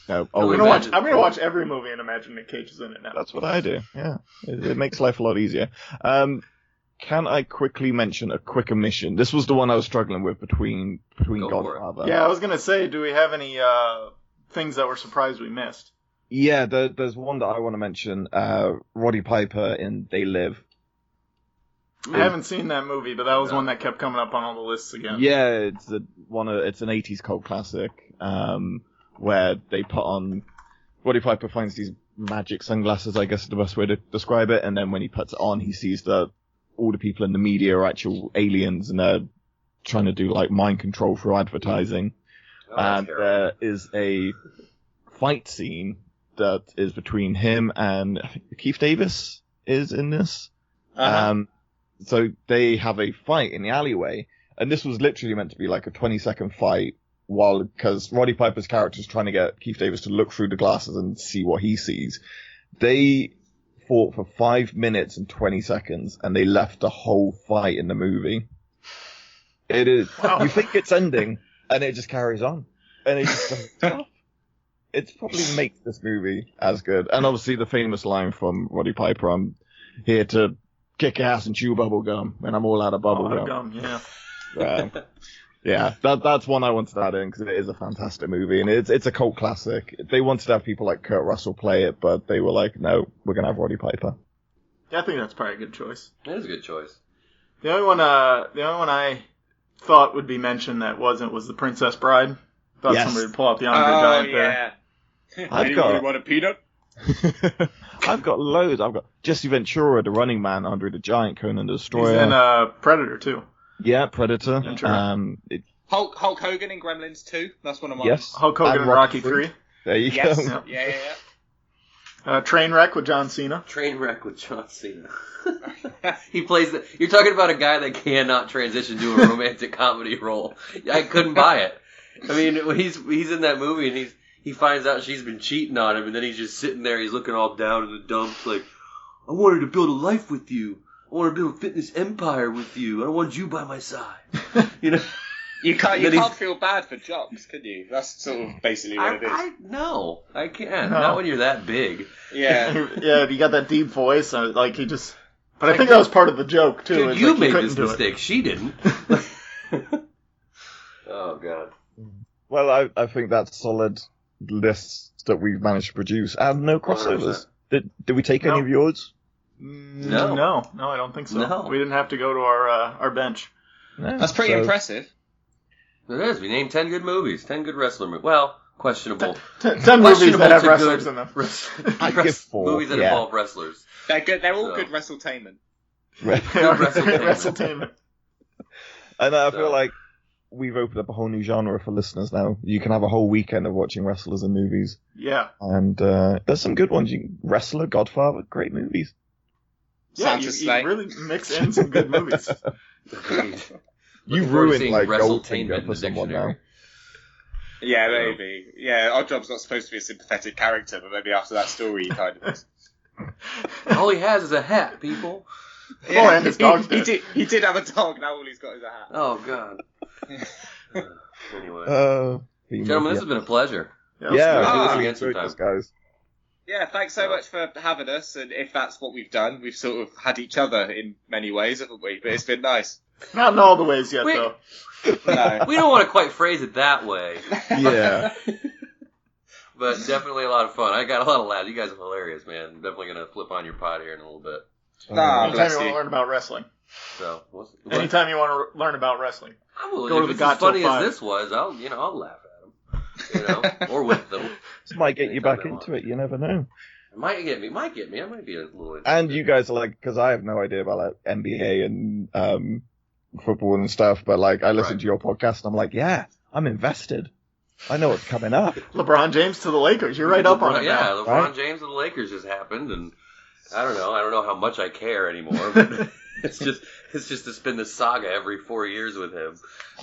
No, I'm going to watch every movie and imagine Nick Cage is in it now. That's what I do, yeah. It makes life a lot easier. Can I quickly mention a quick omission? This was the one I was struggling with between Godfather. Yeah, I was going to say, do we have any things that we're surprised we missed? Yeah, there's one that I want to mention. Roddy Piper in They Live. I haven't seen that movie, but that was one that kept coming up on all the lists again. Yeah, it's an 80s cult classic, where they put on... Roddy Piper finds these magic sunglasses, I guess is the best way to describe it, and then when he puts it on, he sees that all the people in the media are actual aliens, and they're trying to do, mind control through advertising. And there is a fight scene that is between him and, I think, Keith Davis is in this. Uh-huh. So they have a fight in the alleyway, and this was literally meant to be like a 20-second fight, because Roddy Piper's character is trying to get Keith Davis to look through the glasses and see what he sees. They fought for 5 minutes and 20 seconds, and they left the whole fight in the movie. It is. Wow. You think it's ending, and it just carries on, and it just doesn't stop. It probably makes this movie as good. And obviously the famous line from Roddy Piper, "I'm here to kick ass and chew bubble gum, and I'm all out of bubble gum." Yeah, that's one I wanted to add in because it is a fantastic movie, and it's a cult classic. They wanted to have people like Kurt Russell play it, but they were like, no, we're gonna have Roddy Piper. Yeah, I think that's probably a good choice. It is a good choice. The only one I thought would be mentioned that wasn't was The Princess Bride. Thought somebody would pull out the Andre Giant there. Anybody want a peanut? I've got loads. I've got Jesse Ventura, the Running Man, Andre the Giant, Conan the Destroyer. He's in Predator too. Yeah, Predator. Hulk Hogan in Gremlins 2. That's one of mine. Yes. Hulk Hogan in Rocky 3. There you go. Yeah. Trainwreck with John Cena. Trainwreck with John Cena. He plays you're talking about a guy that cannot transition to a romantic comedy role. I couldn't buy it. I mean, when he's in that movie and he finds out she's been cheating on him, and then he's just sitting there, he's looking all down in the dumps like, I wanted to build a life with you. I want to build a fitness empire with you. I want you by my side. You know? You can't feel bad for jocks, can you? That's sort of basically what it is. No, I can't. No. Not when you're that big. Yeah. Yeah, he got that deep voice, like he just... But I think that was part of the joke, too. Dude, you made this mistake. She didn't. Oh, God. Well, I think that's solid list that we've managed to produce. And no crossovers. Did we take any of yours? No, I don't think so. No. We didn't have to go to our bench. No, that's pretty impressive. It is. We named 10 good movies, 10 good wrestler movies. Well, questionable. 10 movies that have wrestlers in them. I give 4. Movies that involve wrestlers. They're good. They're all good WrestleTainment. Good WrestleTainment. And I feel like we've opened up a whole new genre for listeners now. You can have a whole weekend of watching wrestlers and movies. Yeah. And there's some good ones. Wrestler, Godfather, great movies. Yeah, you really mix in some good movies. You ruined like Goldfinger for someone now. Yeah, maybe. Yeah, Oddjob's not supposed to be a sympathetic character, but maybe after that story he kind of is. All he has is a hat, people. Yeah, oh, and his dog. He did have a dog. Now all he's got is a hat. Oh God. Anyway, gentlemen, this has been a pleasure. Yeah, do this again sometime, guys. Yeah, thanks so much for having us. And if that's what we've done, we've sort of had each other in many ways, haven't we? But it's been nice. Not in all the ways yet, though. No. We don't want to quite phrase it that way. Yeah. But definitely a lot of fun. I got a lot of laughs. You guys are hilarious, man. I'm definitely going to flip on your pod here in a little bit. Anytime you want to learn about wrestling. So, anytime you want to learn about wrestling. I will. Go to the as funny as this was, I'll laugh at them. Or with them. This might get you back into it. You never know. It might get me. I might be a little. And you guys are like, because I have no idea about like NBA and football and stuff, but like I listen to your podcast and I'm like, yeah, I'm invested. I know what's coming up. LeBron James to the Lakers. You're right up on it. Yeah, now. LeBron James to the Lakers just happened, and I don't know how much I care anymore. But it's just to spin this saga every 4 years with him.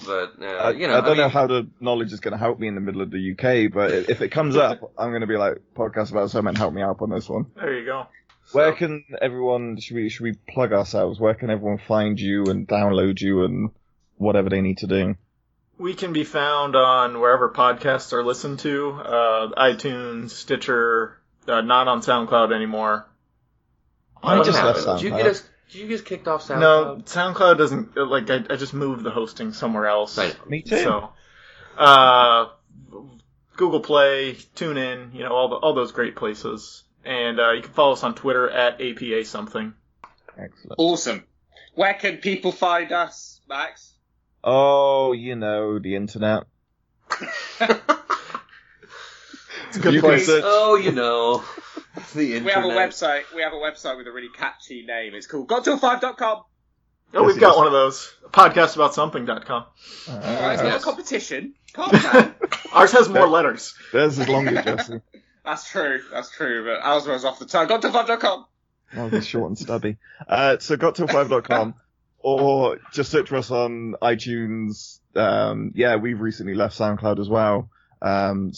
But I don't know how the knowledge is going to help me in the middle of the UK. But if it comes up, I'm going to be like, podcast about something, help me out on this one. There you go. Where can everyone? Should we plug ourselves? Where can everyone find you and download you and whatever they need to do? We can be found on wherever podcasts are listened to, iTunes, Stitcher, not on SoundCloud anymore. I just left SoundCloud. Did you get kicked off SoundCloud? No, SoundCloud doesn't, like, I just moved the hosting somewhere else. Me too. So, Google Play, TuneIn, all those great places. And you can follow us on Twitter at APA something. Excellent. Awesome. Where can people find us, Max? Oh, the internet. It's a good place. The internet. We have a website. We have a website with a really catchy name. It's called GotTill5.com. Oh, we've got one of those. PodcastaboutSomething.com. It's not a competition. Calm down. Ours has more letters. Theirs is longer, Jesse. That's true. But ours was off the tongue. GotTill5.com. Oh, it's short and stubby. So GotTill5.com. Or just search for us on iTunes. We've recently left SoundCloud as well. And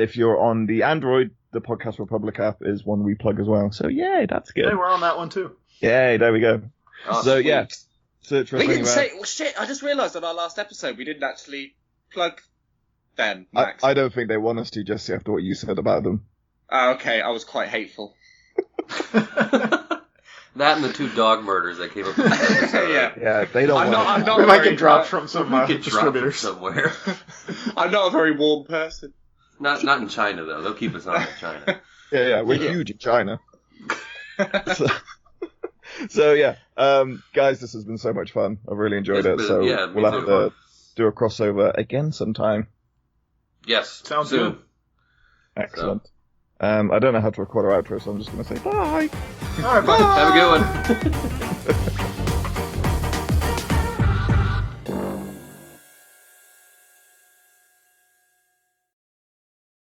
if you're on the Android, the Podcast Republic app is one we plug as well. So yay, that's good. Hey, we're on that one too. Yay, there we go. Oh, so yeah, search for us. We didn't say. Well, shit! I just realised on our last episode we didn't actually plug them. Max. I don't think they want us to, Jesse, after what you said about them. Okay, I was quite hateful. That and the 2 dog murders that came up in the episode. Yeah, they don't I'm not we might get dropped from some distributors somewhere. I'm not a very warm person. Not in China, though. They'll keep us on in China. Yeah, we're huge in China. So yeah, guys, this has been so much fun. I've really enjoyed it. So we'll have to do a crossover again sometime. Yes. Sounds good. Excellent. I don't know how to record our outro, so I'm just going to say bye. All right, bye. Have a good one.